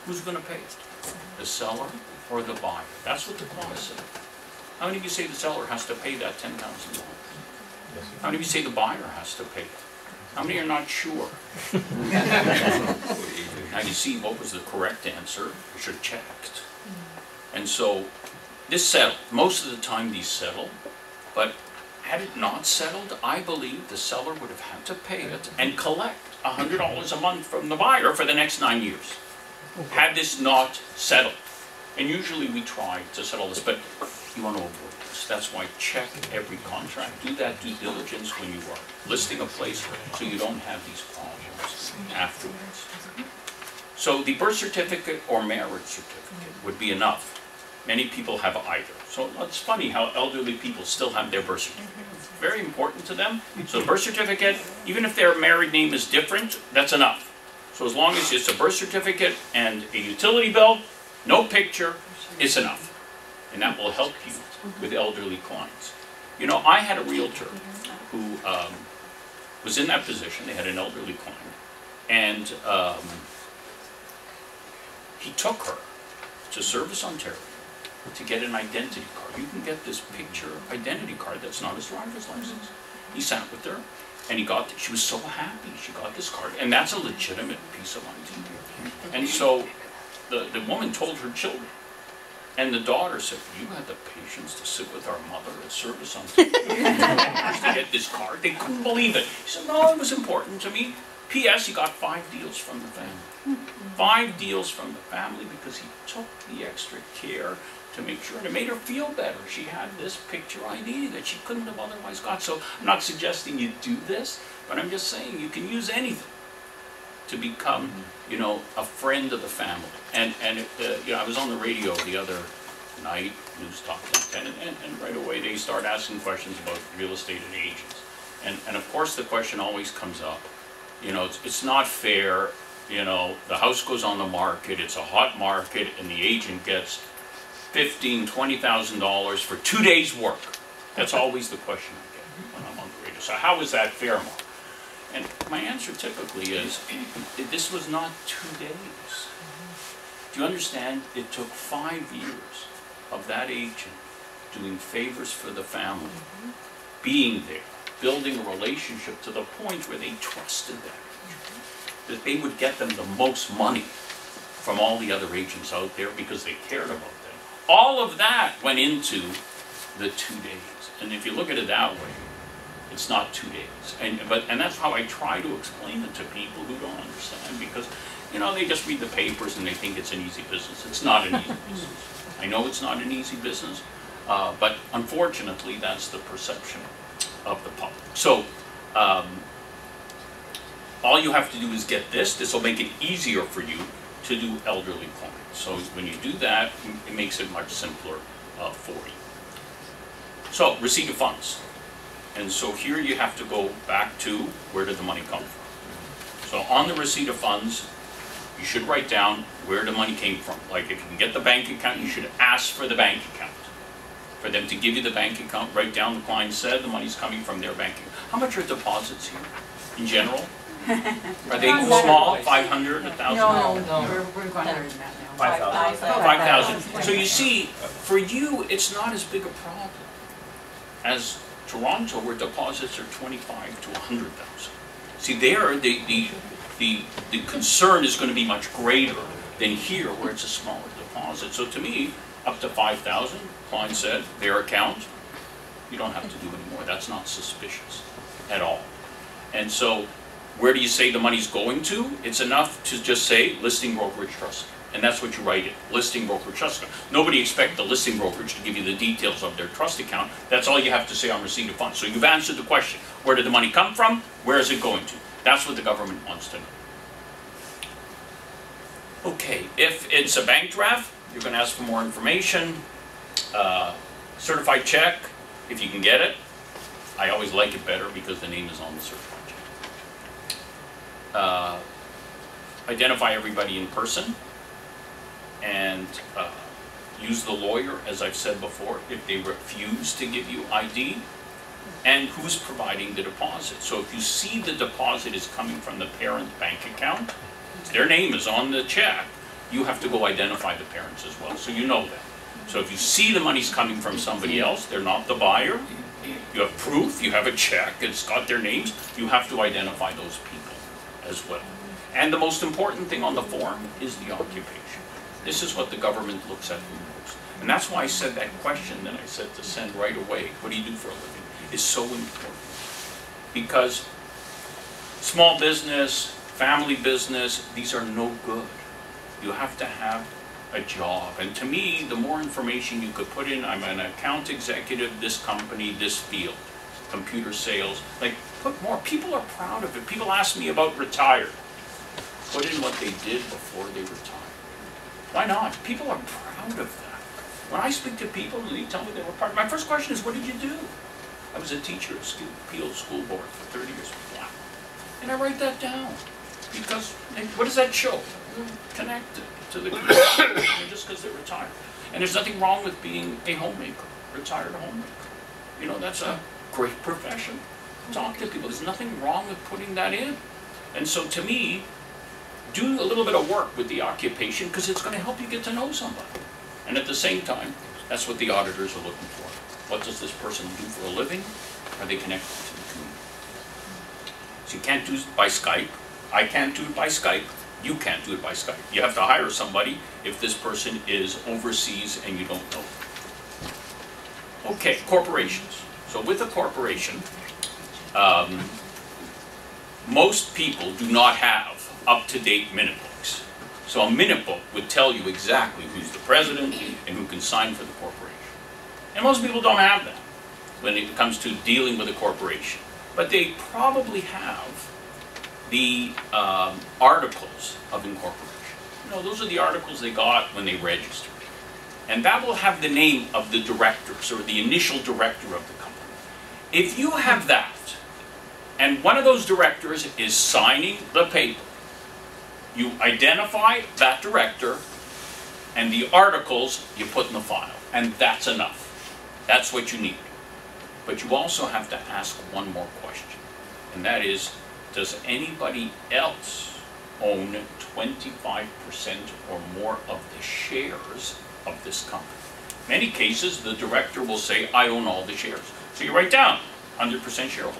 Who's going to pay it? The seller or the buyer? That's what the clause said. How many of you say the seller has to pay that $10,000? How many of you say the buyer has to pay it? How many are not sure? Now you see what was the correct answer. You should have checked. And so this settled. Most of the time these settle, but had it not settled, I believe the seller would have had to pay it and collect $100 a month from the buyer for the next 9 years. Had this not settled. And usually we try to settle this, but you want to avoid this. That's why check every contract. Do that due diligence when you are listing a place so you don't have these problems afterwards. So the birth certificate or marriage certificate would be enough. Many people have either. So it's funny how elderly people still have their birth certificate. It's very important to them. So the birth certificate, even if their married name is different, that's enough. So as long as it's a birth certificate and a utility bill, no picture, it's enough. And that will help you with elderly clients. You know, I had a realtor who was in that position. They had an elderly client. And he took her to Service Ontario to get an identity card. You can get this picture identity card that's not his driver's license. He sat with her, and he got, she was so happy she got this card, and that's a legitimate piece of ID. And so the woman told her children, and the daughter said, "You had the patience to sit with our mother at Service Ontario to get this card?" They couldn't believe it. He said, "No, it was important to me. P.S. he got 5 deals from the family. 5 deals from the family because he took the extra care to make sure, and it made her feel better. She had this picture ID that she couldn't have otherwise got." So I'm not suggesting you do this, but I'm just saying you can use anything to become, you know, a friend of the family. And you know, I was on the radio the other night, News Talk 10, and right away they start asking questions about real estate and agents. And of course the question always comes up, you know, it's not fair, you know, the house goes on the market, it's a hot market, and the agent gets $15,000, $20,000 for 2 days' work. That's always the question I get when I'm on the radio. So how is that fair, Mark? And my answer typically is, this was not 2 days. Do you understand? It took 5 years of that agent doing favors for the family, being there, building a relationship to the point where they trusted that agent, that they would get them the most money from all the other agents out there because they cared about them. All of that went into the 2 days. And if you look at it that way, it's not 2 days. And that's how I try to explain it to people who don't understand, because, you know, they just read the papers and they think it's an easy business. It's not an easy business. I know it's not an easy business, but unfortunately that's the perception of the public. So all you have to do is get this. This will make it easier for you to do elderly clients. So when you do that, it makes it much simpler for you. So receipt of funds. And so here you have to go back to, where did the money come from? So on the receipt of funds, you should write down where the money came from. Like if you can get the bank account, you should ask for the bank account. For them to give you the bank account, write down the client said the money's coming from their bank account. How much are deposits here in general? Are they small? 500, 1,000? No, No. we're going better than that now. 5,000. 5,000. So you see, for you, it's not as big a problem as Toronto, where deposits are 25 to 100,000. See, there the concern is going to be much greater than here, where it's a smaller deposit. So to me, up to 5,000, client said their account, you don't have to do any more. That's not suspicious at all. And so, where do you say the money's going to? It's enough to just say listing brokerage trust. And that's what you write it, listing brokerage trust account. Nobody expects the listing brokerage to give you the details of their trust account. That's all you have to say on receipt of funds. So you've answered the question. Where did the money come from? Where is it going to? That's what the government wants to know. Okay, if it's a bank draft, you're going to ask for more information. Certified check, if you can get it. I always like it better because the name is on the certified check. Identify everybody in person. And use the lawyer, as I've said before, if they refuse to give you ID, and who's providing the deposit. So if you see the deposit is coming from the parent bank account, their name is on the check, you have to go identify the parents as well, so you know that. So if you see the money's coming from somebody else, they're not the buyer, you have proof, you have a check, it's got their names, you have to identify those people as well. And the most important thing on the form is the occupation. This is what the government looks at the most. And that's why I said that question that I said to send right away. What do you do for a living? is so important. Because small business, family business, these are no good. You have to have a job. And to me, the more information you could put in, I'm an account executive, this company, this field, computer sales, like put more. People are proud of it. People ask me about retired. Put in what they did before they retired. Why not? People are proud of that. When I speak to people and they tell me they were part, my first question is, what did you do? I was a teacher at Peel School Board for 30 years. Wow. And I write that down. Because, what does that show? Connected to the community, just because they're retired. And there's nothing wrong with being a homemaker, retired homemaker. You know, that's a great profession. Talk to people. There's nothing wrong with putting that in. And so to me, do a little bit of work with the occupation because it's going to help you get to know somebody. And at the same time, that's what the auditors are looking for. What does this person do for a living? Are they connected to the community? So you can't do it by Skype. I can't do it by Skype. You can't do it by Skype. You have to hire somebody if this person is overseas and you don't know. Okay, corporations. So with a corporation, most people do not have up-to-date minute books. So a minute book would tell you exactly who's the president and who can sign for the corporation. And most people don't have that when it comes to dealing with a corporation. But they probably have the articles of incorporation. You know, those are the articles they got when they registered. And that will have the name of the directors or the initial director of the company. If you have that, and one of those directors is signing the paper, you identify that director and the articles you put in the file. And that's enough. That's what you need. But you also have to ask one more question. And that is, does anybody else own 25% or more of the shares of this company? In many cases, the director will say, I own all the shares. So you write down, 100% shareholder.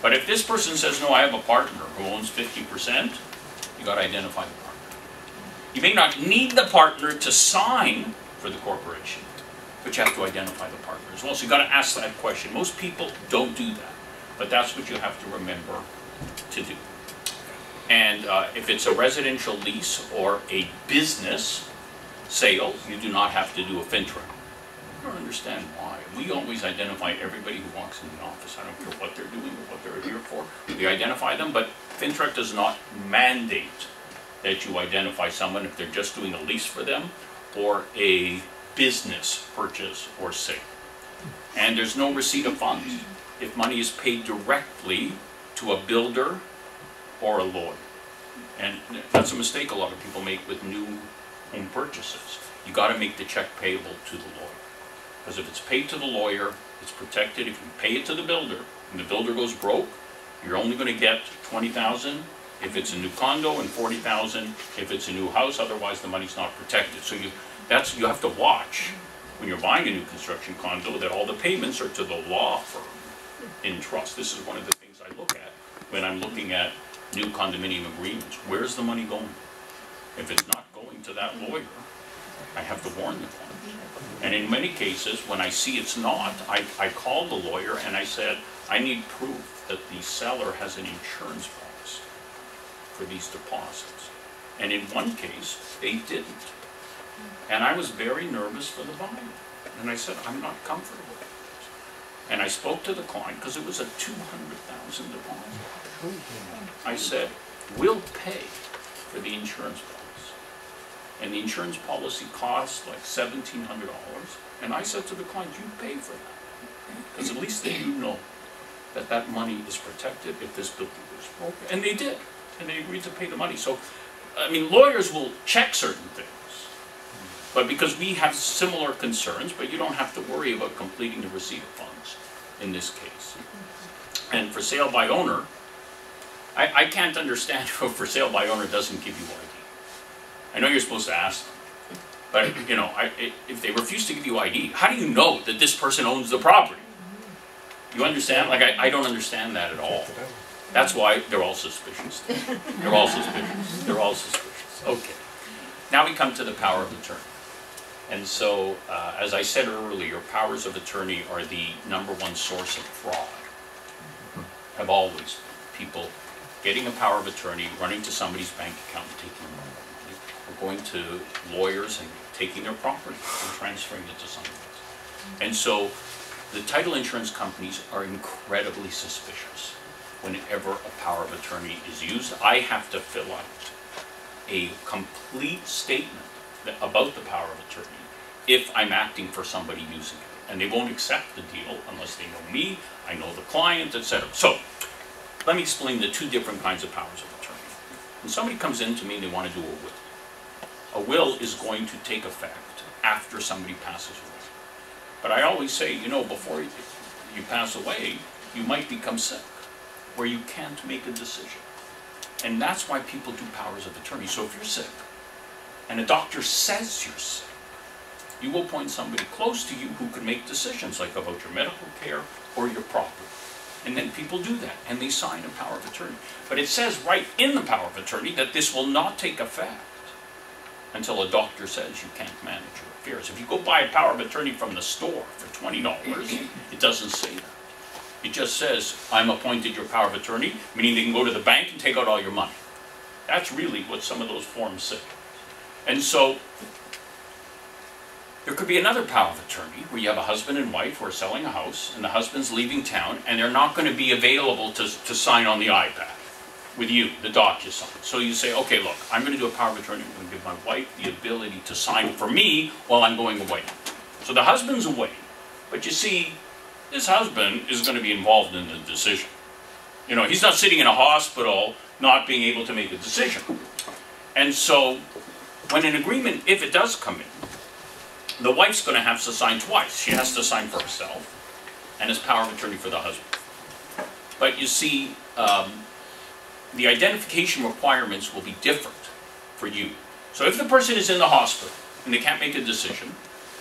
But if this person says, no, I have a partner who owns 50%, you got to identify the partner. You may not need the partner to sign for the corporation, but you have to identify the partner as well. So you got to ask that question. Most people don't do that, but that's what you have to remember to do. And if it's a residential lease or a business sale, you do not have to do a Fintrac. I don't understand why. We always identify everybody who walks in the office. I don't care what they're doing or what they're here for. We identify them, but Fintrac does not mandate that you identify someone if they're just doing a lease for them or a business purchase or sale. And there's no receipt of funds if money is paid directly to a builder or a lawyer. And that's a mistake a lot of people make with new home purchases. You got to make the check payable to the lawyer. Because if it's paid to the lawyer, it's protected. If you pay it to the builder, and the builder goes broke, you're only going to get $20,000 if it's a new condo and $40,000 if it's a new house. Otherwise, the money's not protected. So you have to watch when you're buying a new construction condo that all the payments are to the law firm in trust. This is one of the things I look at when I'm looking at new condominium agreements. Where's the money going? If it's not going to that lawyer, I have to warn the client. And in many cases, when I see it's not, I call the lawyer and I said, I need proof that the seller has an insurance policy for these deposits. And in one case, they didn't. And I was very nervous for the buyer. And I said, I'm not comfortable with this. And I spoke to the client because it was a $200,000 deposit. I said, we'll pay for the insurance policy. And the insurance policy costs like $1,700. And I said to the client, you pay for that. Because at least then you know that that money is protected if this building goes broke. And they did. And they agreed to pay the money. So, I mean, lawyers will check certain things. But because we have similar concerns, but you don't have to worry about completing the receipt of funds in this case. And for sale by owner, I can't understand if for sale by owner doesn't give you ID. I know you're supposed to ask them, but you know, if they refuse to give you ID, how do you know that this person owns the property? You understand? Like, I don't understand that at all. That's why they're all suspicious. They're all suspicious. They're all suspicious. Okay. Now we come to the power of attorney. And so, as I said earlier, powers of attorney are the #1 source of fraud. Have always been. People getting a power of attorney, running to somebody's bank account and taking their money, or going to lawyers and taking their property and transferring it to someone else. And so, the title insurance companies are incredibly suspicious whenever a power of attorney is used. I have to fill out a complete statement about the power of attorney if I'm acting for somebody using it. And they won't accept the deal unless they know me, I know the client, etc. So, let me explain the 2 different kinds of powers of attorney. When somebody comes in to me and they want to do a will, a will is going to take effect after somebody passes away. But I always say, you know, before you pass away, you might become sick, where you can't make a decision. And that's why people do powers of attorney. So if you're sick, and a doctor says you're sick, you will appoint somebody close to you who can make decisions, like about your medical care or your property. And then people do that, and they sign a power of attorney. But it says right in the power of attorney that this will not take effect until a doctor says you can't manage your affairs. If you go buy a power of attorney from the store for $20, it doesn't say that. It just says, I'm appointed your power of attorney, meaning they can go to the bank and take out all your money. That's really what some of those forms say. And so, there could be another power of attorney where you have a husband and wife who are selling a house, and the husband's leaving town, and they're not going to be available to sign on the iPad with you, the DocuSign. So you say, okay, look, I'm going to do a power of attorney. I'm going to give my wife the ability to sign for me while I'm going away. So the husband's away, but you see, this husband is going to be involved in the decision. You know, he's not sitting in a hospital not being able to make a decision. And so, when an agreement, if it does come in, the wife's going to have to sign twice. She has to sign for herself and as power of attorney for the husband. But you see, the identification requirements will be different for you. So if the person is in the hospital and they can't make a decision,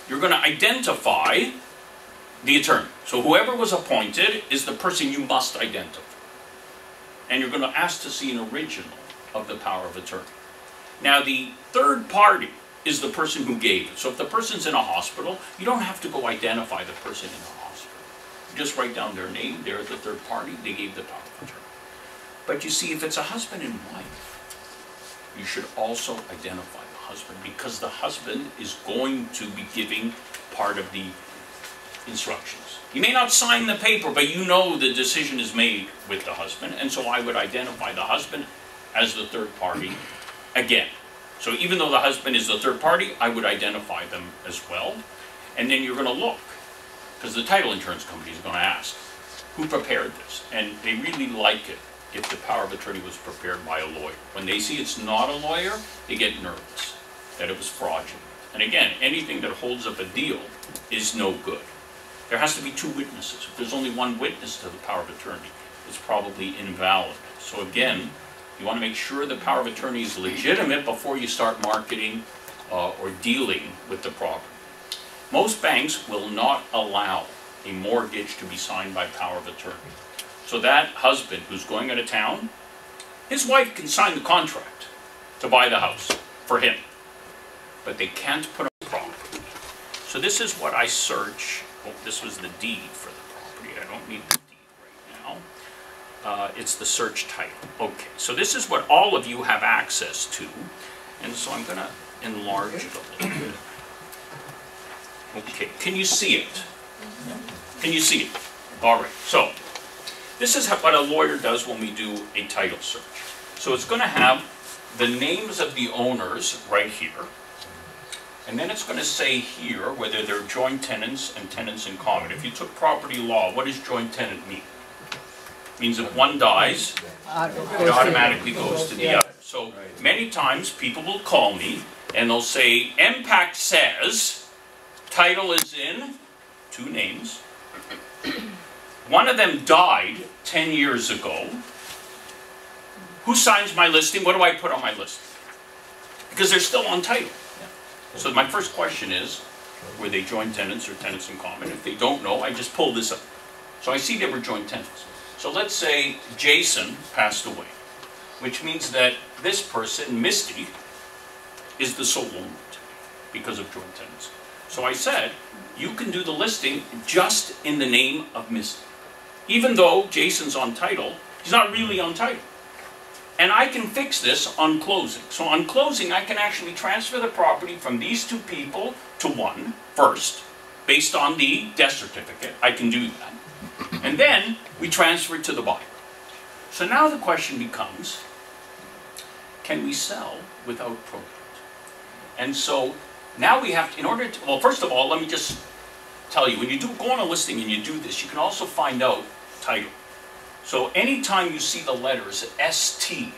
you're going to identify the attorney. So whoever was appointed is the person you must identify. And you're going to ask to see an original of the power of attorney. Now the third party is the person who gave it. So if the person's in a hospital, you don't have to go identify the person in the hospital. You just write down their name, they're the third party, they gave the power of attorney. But you see, if it's a husband and wife, you should also identify the husband, because the husband is going to be giving part of the instructions. You may not sign the paper, but you know the decision is made with the husband, and so I would identify the husband as the third party again. So even though the husband is the third party, I would identify them as well. And then you're going to look, because the title insurance company is going to ask, who prepared this? And they really like it if the power of attorney was prepared by a lawyer. When they see it's not a lawyer, they get nervous that it was fraudulent. And again, anything that holds up a deal is no good. There has to be 2 witnesses. If there's only 1 witness to the power of attorney, it's probably invalid. So again, you want to make sure the power of attorney is legitimate before you start marketing or dealing with the property. Most banks will not allow a mortgage to be signed by power of attorney. So that husband who's going out of town, his wife can sign the contract to buy the house for him, but they can't put on the property. So this is what I search. Oh, this was the deed for the property. I don't need the deed right now. It's the search title. Okay, so this is what all of you have access to, and so I'm going to enlarge it a little bit. Okay, can you see it? Can you see it? All right, so this is what a lawyer does when we do a title search. So it's going to have the names of the owners right here, and then it's going to say here whether they're joint tenants and tenants in common. If you took property law, what does joint tenant mean? It means if one dies, it automatically goes to the other. So many times people will call me and they'll say, MPAC says title is in 2 names. One of them died 10 years ago. Who signs my listing? What do I put on my listing? Because they're still on title. So my first question is, were they joint tenants or tenants in common? If they don't know, I just pull this up. So I see they were joint tenants. So let's say Jason passed away, which means that this person, Misty, is the sole owner because of joint tenancy. So I said, you can do the listing just in the name of Misty. Even though Jason's on title, he's not really on title. And I can fix this on closing. So on closing, I can actually transfer the property from these two people to one first, based on the death certificate. I can do that. And then we transfer it to the buyer. So now the question becomes, can we sell without probate? And so now we have to, in order to, well, first of all, let me just tell you, when you go on a listing and you do this, you can also find out title. So anytime you see the letters ST,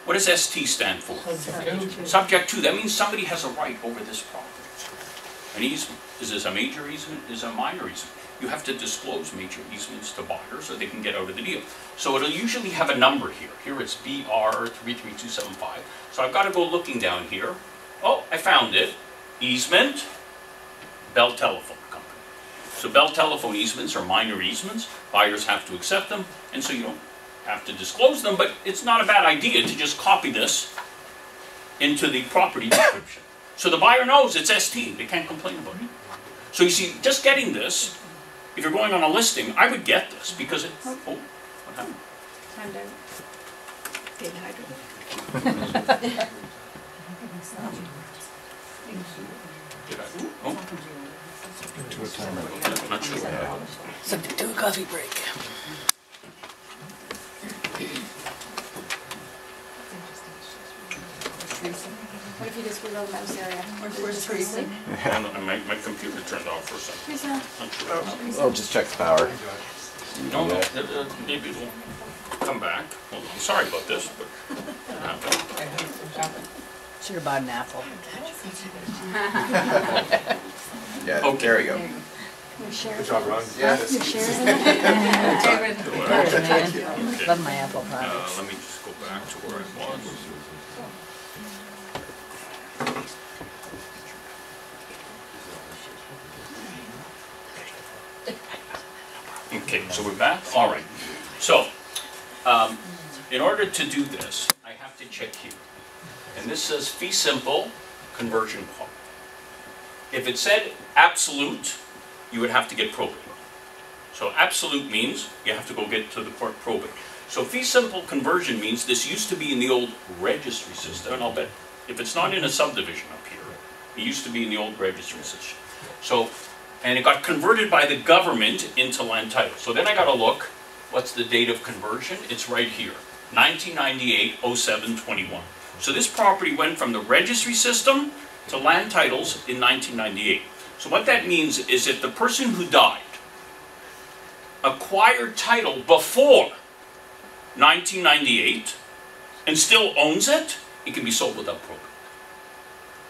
what does ST stand for? Subject to. That means somebody has a right over this property. An easement. Is this a major easement? Is it a minor easement? You have to disclose major easements to buyers so they can get out of the deal. So it'll usually have a number here. Here it's BR 33275. So I've got to go looking down here. Oh, I found it. Easement, Bell Telephone Company. So Bell Telephone easements are minor easements. Buyers have to accept them, and so you don't have to disclose them, but it's not a bad idea to just copy this into the property description. So the buyer knows it's ST. They can't complain about it. So you see, just getting this, if you're going on a listing, I would get this because it, oh, what happened? Time down. Dehydrated. Did I? Oh. To a timer. I'm not sure. Yeah. Subject to a coffee break. What if you just go to the mouse area? Where's Teresa? My computer turned off for a second. Teresa. Not sure. Oh, just check the power. No, maybe it'll come back. Well, I'm sorry about this, but it happened. Should have bought an apple. Yeah, Okay. there we go. Good job, Ron. Yes. Okay. Love my apple products. Let me just go back to where I was. Okay, so we're back? All right. So, in order to do this, I have to check here. And this says fee simple conversion quote. If it said absolute, you would have to get probate. So absolute means you have to go get to the court probate. So fee simple conversion means this used to be in the old registry system, and I'll bet if it's not in a subdivision up here, it used to be in the old registry system. So, and it got converted by the government into land title. So then I got to look, what's the date of conversion? It's right here, 1998-07-21. So this property went from the registry system to land titles in 1998. So what that means is if the person who died acquired title before 1998 and still owns it, it can be sold without probate.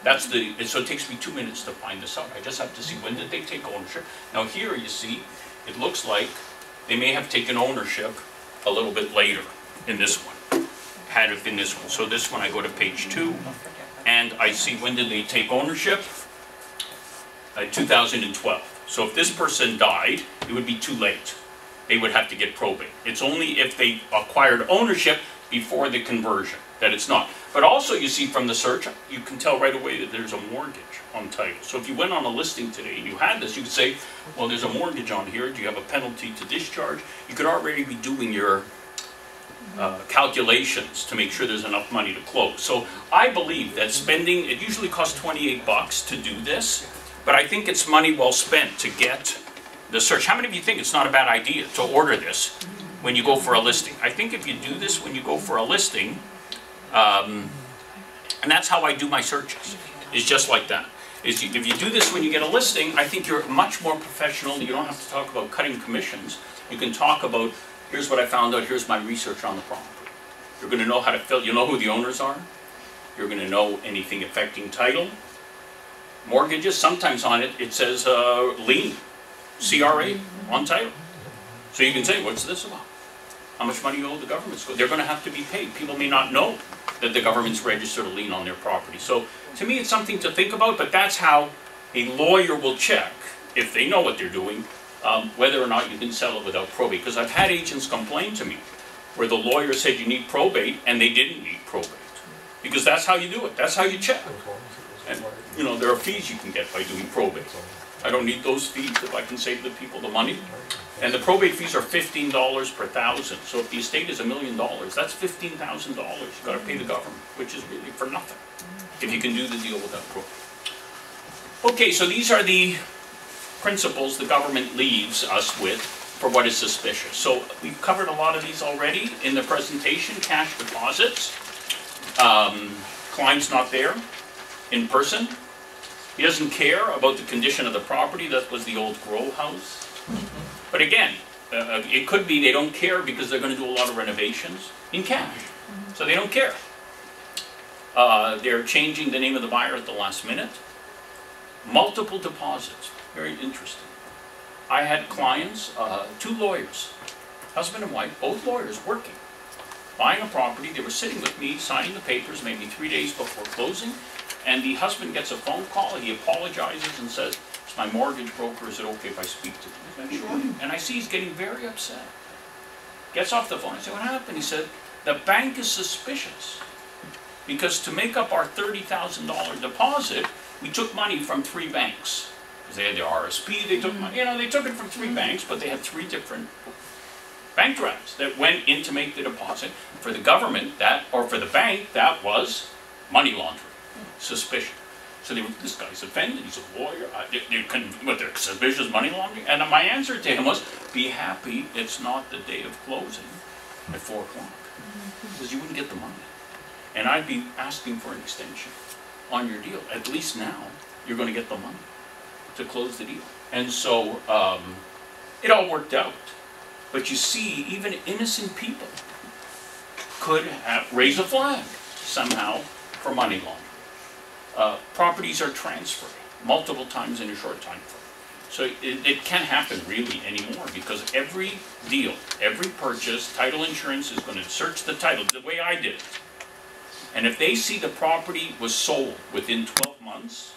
That's the, so it takes me 2 minutes to find this out. I just have to see when did they take ownership. Now here you see, it looks like they may have taken ownership a little bit later in this one. Had it been this one. So this one I go to page 2 and I see when did they take ownership? 2012. So if this person died, it would be too late. They would have to get probate. It's only if they acquired ownership before the conversion that it's not. But also you see from the search, you can tell right away that there's a mortgage on title. So if you went on a listing today and you had this, you could say, well, there's a mortgage on here. Do you have a penalty to discharge? You could already be doing your calculations to make sure there's enough money to close. So I believe that spending, it usually costs 28 bucks to do this, but I think it's money well spent to get the search. How many of you think it's not a bad idea to order this when you go for a listing? I think if you do this when you go for a listing, and that's how I do my searches, is just like that. If you do this when you get a listing, I think you're much more professional. You don't have to talk about cutting commissions. You can talk about, here's what I found out, here's my research on the property. You're going to know how to fill, you know who the owners are. You're going to know anything affecting title. Mortgages, sometimes on it, it says lien, CRA on title. So you can say, what's this about? How much money you owe the government? They're going to have to be paid. People may not know that the government's registered a lien on their property. So to me, it's something to think about, but that's how a lawyer will check, if they know what they're doing, whether or not you can sell it without probate. Because I've had agents complain to me where the lawyer said you need probate and they didn't need probate. Because that's how you do it. That's how you check. And You know, there are fees you can get by doing probate. I don't need those fees if I can save the people the money. And the probate fees are $15 per thousand. So if the estate is $1 million, that's $15,000 you've got to pay the government, which is really for nothing, if you can do the deal without probate. Okay, so these are the principles the government leaves us with for what is suspicious. So we've covered a lot of these already in the presentation. Cash deposits. Client's not there in person. He doesn't care about the condition of the property. That was the old grow house. But again, it could be they don't care because they're going to do a lot of renovations in cash. So they don't care. They're changing the name of the buyer at the last minute. Multiple deposits. Very interesting. I had clients, 2 lawyers, husband and wife, both lawyers working, buying a property. They were sitting with me, signing the papers maybe 3 days before closing. And the husband gets a phone call, he apologizes and says, "It's my mortgage broker, is it okay if I speak to him?" I said, "Sure." And I see he's getting very upset. Gets off the phone, I said, "What happened?" He said, "The bank is suspicious because to make up our $30,000 deposit, we took money from 3 banks." Because they had their RSP, they took money, you know, they took it from 3 banks, but they had 3 different bank drafts that went in to make the deposit. For the government, or for the bank, that was money laundering. Suspicion. So this guy's offended, he's a lawyer, they're suspicious money laundering? And my answer to him was, be happy it's not the day of closing at 4 o'clock, because you wouldn't get the money. And I'd be asking for an extension on your deal. At least now, you're going to get the money to close the deal. And so, it all worked out. But you see, even innocent people could raise a flag somehow for money laundering. Properties are transferred multiple times in a short time frame. So it can't happen really anymore because every deal, every purchase, title insurance is going to search the title the way I did it. And if they see the property was sold within 12 months,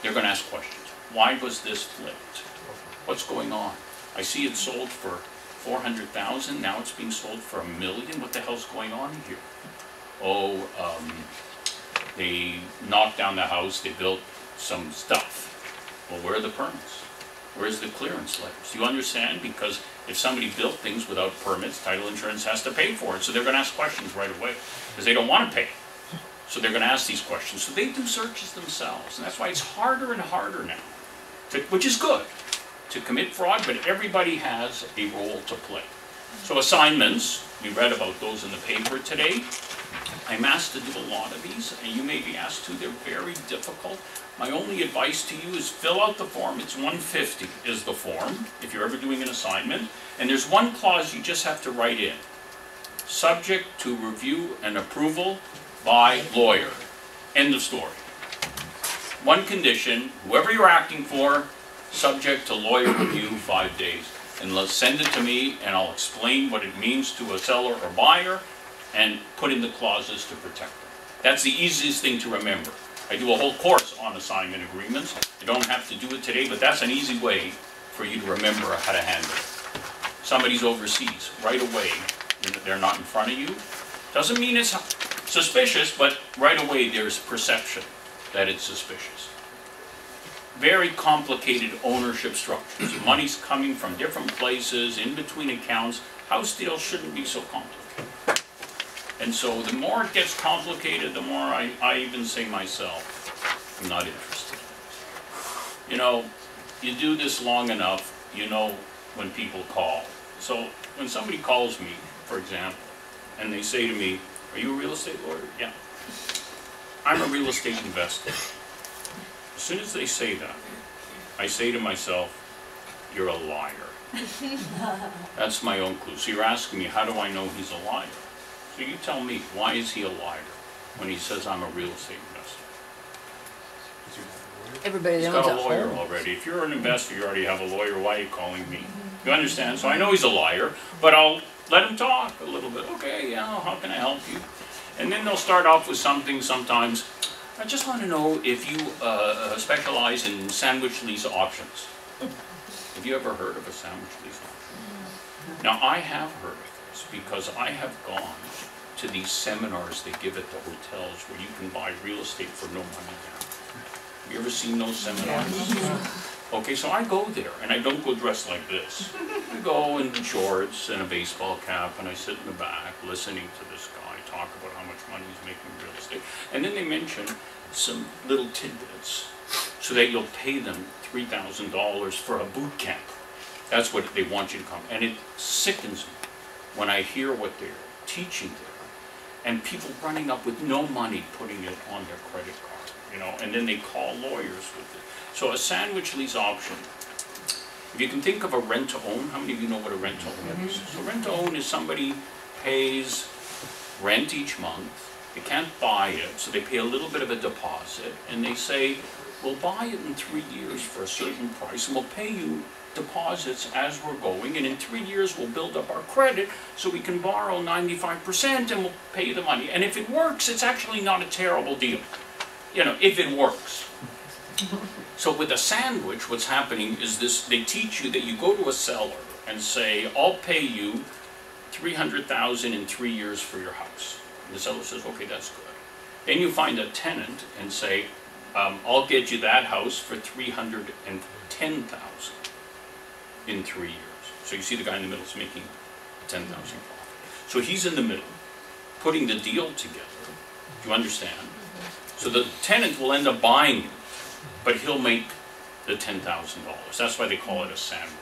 they're going to ask questions. Why was this flipped? What's going on? I see it sold for $400,000, now it's being sold for $1 million. What the hell's going on here? Oh, they knocked down the house, they built some stuff. Well, where are the permits? Where's the clearance letters? Do you understand? Because if somebody built things without permits, title insurance has to pay for it. So they're going to ask questions right away because they don't want to pay. So they're going to ask these questions. So they do searches themselves. And that's why it's harder and harder now, which is good, to commit fraud, but everybody has a role to play. So assignments, we read about those in the paper today. I'm asked to do a lot of these, and you may be asked to. They're very difficult. My only advice to you is fill out the form. It's 150 is the form, if you're ever doing an assignment. And there's one clause you just have to write in. Subject to review and approval by lawyer. End of story. One condition, whoever you're acting for, subject to lawyer review 5 days. And let's send it to me, and I'll explain what it means to a seller or buyer, and put in the clauses to protect them. That's the easiest thing to remember. I do a whole course on assignment agreements. You don't have to do it today, but that's an easy way for you to remember how to handle it. Somebody's overseas, right away, they're not in front of you. Doesn't mean it's suspicious, but right away there's perception that it's suspicious. Very complicated ownership structures. Money's coming from different places, in between accounts. House deals shouldn't be so complicated. And so the more it gets complicated, the more I even say myself, I'm not interested. You know, you do this long enough, you know when people call. So when somebody calls me, for example, and they say to me, "Are you a real estate lawyer?" "Yeah." "I'm a real estate investor." As soon as they say that, I say to myself, "You're a liar." That's my own clue. So you're asking me, how do I know he's a liar? So you tell me, why is he a liar when he says I'm a real estate investor? Everybody He's owns got a a lawyer home. already. If you're an investor, you already have a lawyer. Why are you calling me? You understand? So I know he's a liar, but I'll let him talk a little bit. "Okay, yeah, how can I help you?" And then they'll start off with something sometimes. "I just want to know if you specialize in sandwich lease options." Have you ever heard of a sandwich lease option? Now, I have heard of this because I have gone to these seminars they give at the hotels where you can buy real estate for no money down. You ever seen those seminars? Okay, so I go there, and I don't go dressed like this. I go in shorts and a baseball cap, and I sit in the back listening to this guy talk about how much money he's making in real estate. And then they mention some little tidbits so that you'll pay them $3,000 for a boot camp. That's what they want you to come. And it sickens me when I hear what they're teaching there, and people running up with no money putting it on their credit card, you know, and then they call lawyers with it. So a sandwich lease option, if you can think of a rent-to-own, how many of you know what a rent-to-own is? So rent-to-own is somebody pays rent each month, they can't buy it, so they pay a little bit of a deposit, and they say, we'll buy it in 3 years for a certain price, and we'll pay you deposits as we're going, and in 3 years we'll build up our credit so we can borrow 95% and we'll pay you the money. And if it works, it's actually not a terrible deal, you know, if it works. So with a sandwich, what's happening is this, they teach you that you go to a seller and say, I'll pay you $300,000 in 3 years for your house. And the seller says, okay, that's good. Then you find a tenant and say, I'll get you that house for $310,000 in 3 years. So you see the guy in the middle is making $10,000 profit. So he's in the middle, putting the deal together. Do you understand? So the tenant will end up buying it, but he'll make the $10,000. That's why they call it a sandwich.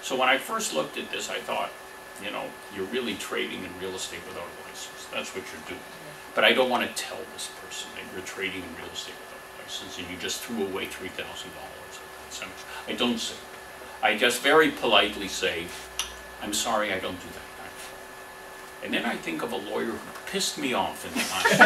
So when I first looked at this, I thought, you know, you're really trading in real estate without a license. That's what you're doing. But I don't want to tell this person that you're trading in real estate without a license and you just threw away $3,000 at that sandwich. I don't say that. I just very politely say, I'm sorry, I don't do that. And then I think of a lawyer who pissed me off in the last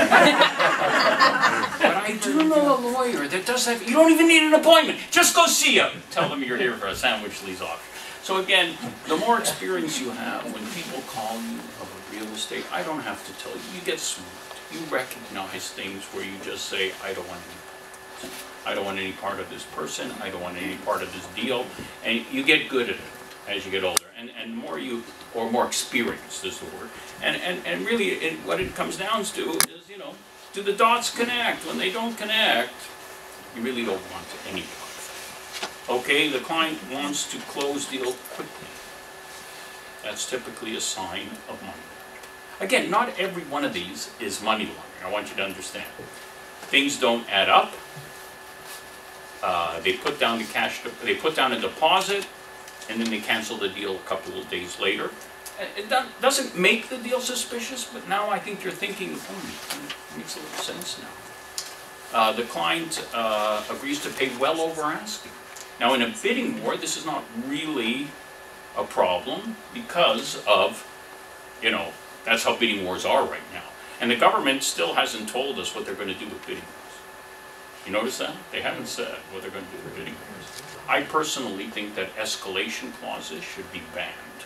But I do know a lawyer that does that. You don't even need an appointment. Just go see him. Tell them you're here for a sandwich lease option. So again, the more experience you have when people call you about real estate, I don't have to tell you. You get smart. You recognize things where you just say, I don't want any part of this. I don't want any part of this person. I don't want any part of this deal. And you get good at it as you get older. And more you, or more experienced is the word. And really what it comes down to is, you know, do the dots connect? When they don't connect, you really don't want any part of it. Okay, the client wants to close deal quickly. That's typically a sign of money laundering. Again, not every one of these is money laundering. I want you to understand. Things don't add up. They put down the cash, they put down a deposit, and then they cancel the deal a couple of days later. It doesn't make the deal suspicious, but now I think you're thinking, oh, it makes a little sense now. The client agrees to pay well over asking. Now in a bidding war, this is not really a problem because of, you know, that's how bidding wars are right now. And the government still hasn't told us what they're going to do with bidding wars. You notice that? They haven't said what they're going to do with bidding wars. I personally think that escalation clauses should be banned.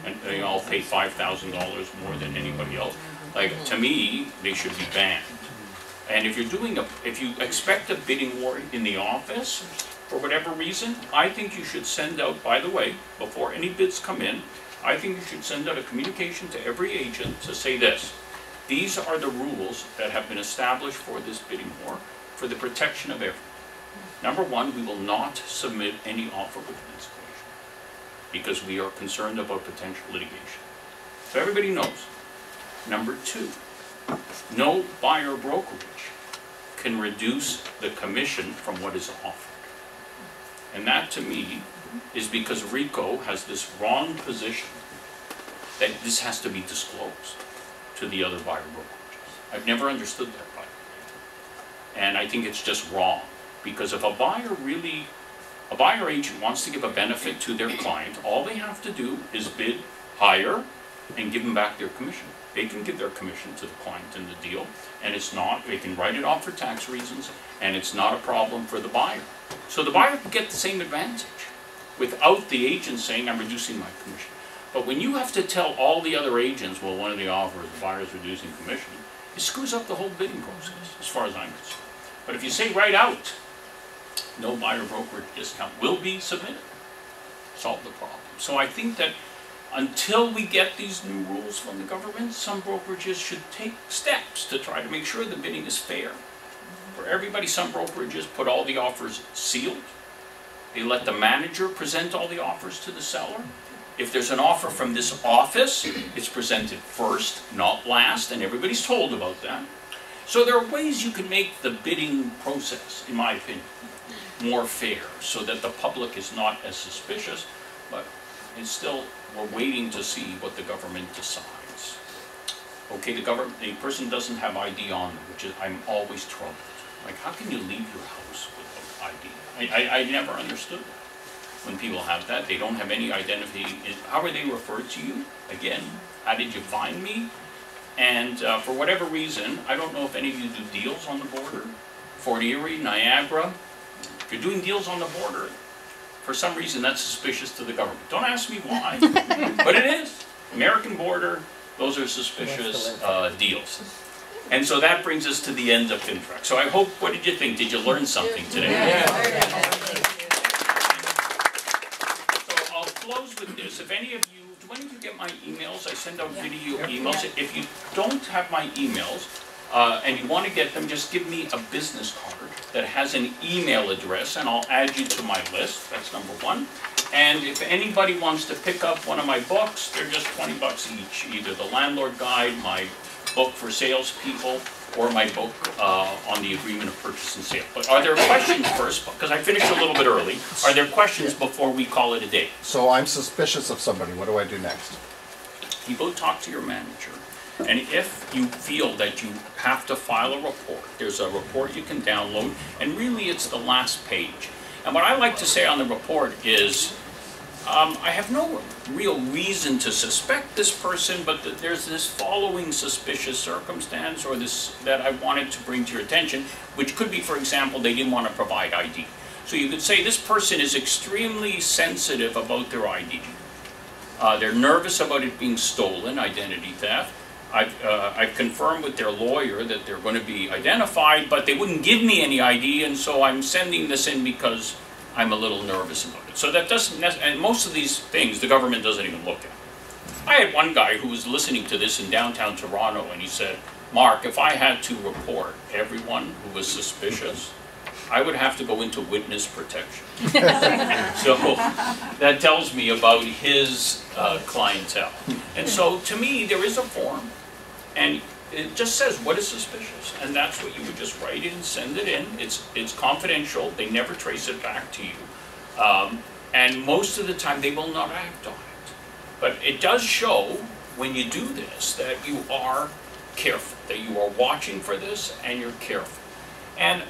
And they all pay $5,000 more than anybody else. Like, to me, they should be banned. And if you're doing if you expect a bidding war in the office, for whatever reason, I think you should send out, by the way, before any bids come in, I think you should send out a communication to every agent to say this: these are the rules that have been established for this bidding war for the protection of everyone. Number one, we will not submit any offer with an escalation because we are concerned about potential litigation. So everybody knows. Number two, no buyer brokerage can reduce the commission from what is offered. And that, to me, is because RICO has this wrong position that this has to be disclosed to the other buyer brokerages. I've never understood that, by the way. And I think it's just wrong. Because if a buyer agent wants to give a benefit to their client, all they have to do is bid higher and give them back their commission. They can give their commission to the client in the deal, and it's not, they can write it off for tax reasons, and it's not a problem for the buyer. So the buyer can get the same advantage without the agent saying, I'm reducing my commission. But when you have to tell all the other agents, well, one of the offers, the buyer's reducing commission, it screws up the whole bidding process, as far as I'm concerned. But if you say right out, no buyer brokerage discount will be submitted, solve the problem. So I think that until we get these new rules from the government, some brokerages should take steps to try to make sure the bidding is fair. For everybody, some brokerages put all the offers sealed. They let the manager present all the offers to the seller. If there's an offer from this office, it's presented first, not last, and everybody's told about that. So there are ways you can make the bidding process, in my opinion, more fair, so that the public is not as suspicious, but it's still, we're waiting to see what the government decides. Okay, the person doesn't have ID on them, which is, I'm always troubled. Like, how can you leave your house without ID? I never understood that. When people have that, they don't have any identity. How are they referred to you? Again, how did you find me? And for whatever reason, I don't know if any of you do deals on the border. Fort Erie, Niagara. If you're doing deals on the border, for some reason that's suspicious to the government. Don't ask me why, but it is. American border, those are suspicious deals. And so that brings us to the end of Fintrac. So I hope, what did you think? Did you learn something today? So I'll close with this. If any of you, do any of you get my emails? I send out video emails. If you don't have my emails and you want to get them, just give me a business card that has an email address and I'll add you to my list. That's number one. And if anybody wants to pick up one of my books, they're just 20 bucks each. Either the Landlord Guide, my book for salespeople, or my book on the agreement of purchase and sale. But are there questions first? Because I finished a little bit early. Are there questions before we call it a day? So I'm suspicious of somebody. What do I do next? You go talk to your manager. And if you feel that you have to file a report, there's a report you can download, and really it's the last page. And what I like to say on the report is, I have no real reason to suspect this person, but there's this following suspicious circumstance or this that I wanted to bring to your attention, which could be, for example, they didn't want to provide ID. So you could say this person is extremely sensitive about their ID. They're nervous about it being stolen, identity theft. I've confirmed with their lawyer that they're going to be identified, but they wouldn't give me any ID, and so I'm sending this in because I'm a little nervous about it. So that doesn't, and most of these things the government doesn't even look at. I had one guy who was listening to this in downtown Toronto, and he said, Mark, if I had to report everyone who was suspicious, I would have to go into witness protection. So that tells me about his clientele. And so to me, there is a form, and it just says what is suspicious, and that's what you would just write in, send it in. It's confidential. They never trace it back to you, and most of the time they will not act on it. But it does show when you do this that you are careful, that you are watching for this and you're careful. And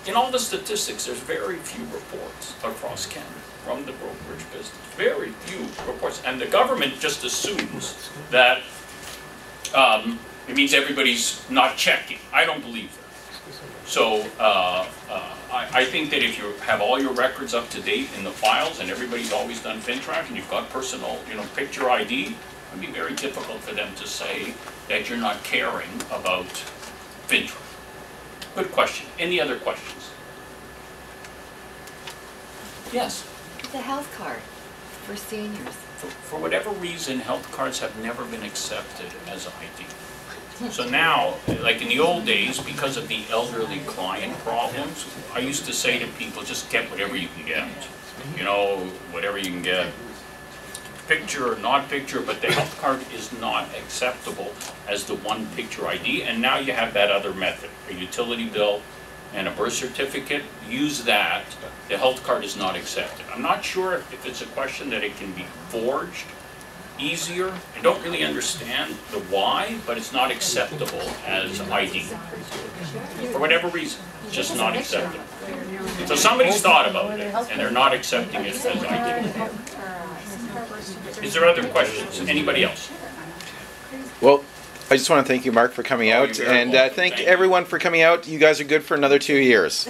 in all the statistics, there's very few reports across Canada from the brokerage business. Very few reports, and the government just assumes that it means everybody's not checking. I don't believe that. So I think that if you have all your records up to date in the files and everybody's always done Fintrac and you've got personal, picture ID, it would be very difficult for them to say that you're not caring about Fintrac. Good question. Any other questions? Yes? The health card for seniors. For whatever reason, health cards have never been accepted as ID. So now, like in the old days, because of the elderly client problems, I used to say to people, just get whatever you can get. Whatever you can get. Picture or not picture, but the health card is not acceptable as the one picture ID, and now you have that other method, a utility bill and a birth certificate. Use that. The health card is not accepted. I'm not sure if it's a question that it can be forged easier. I don't really understand the why, but it's not acceptable as ID. For whatever reason, it's just not acceptable. So somebody's thought about it, and they're not accepting it as ID. Is there other questions? Anybody else? Well, I just want to thank you, Mark, for coming out, and thank everyone for coming out. You guys are good for another 2 years.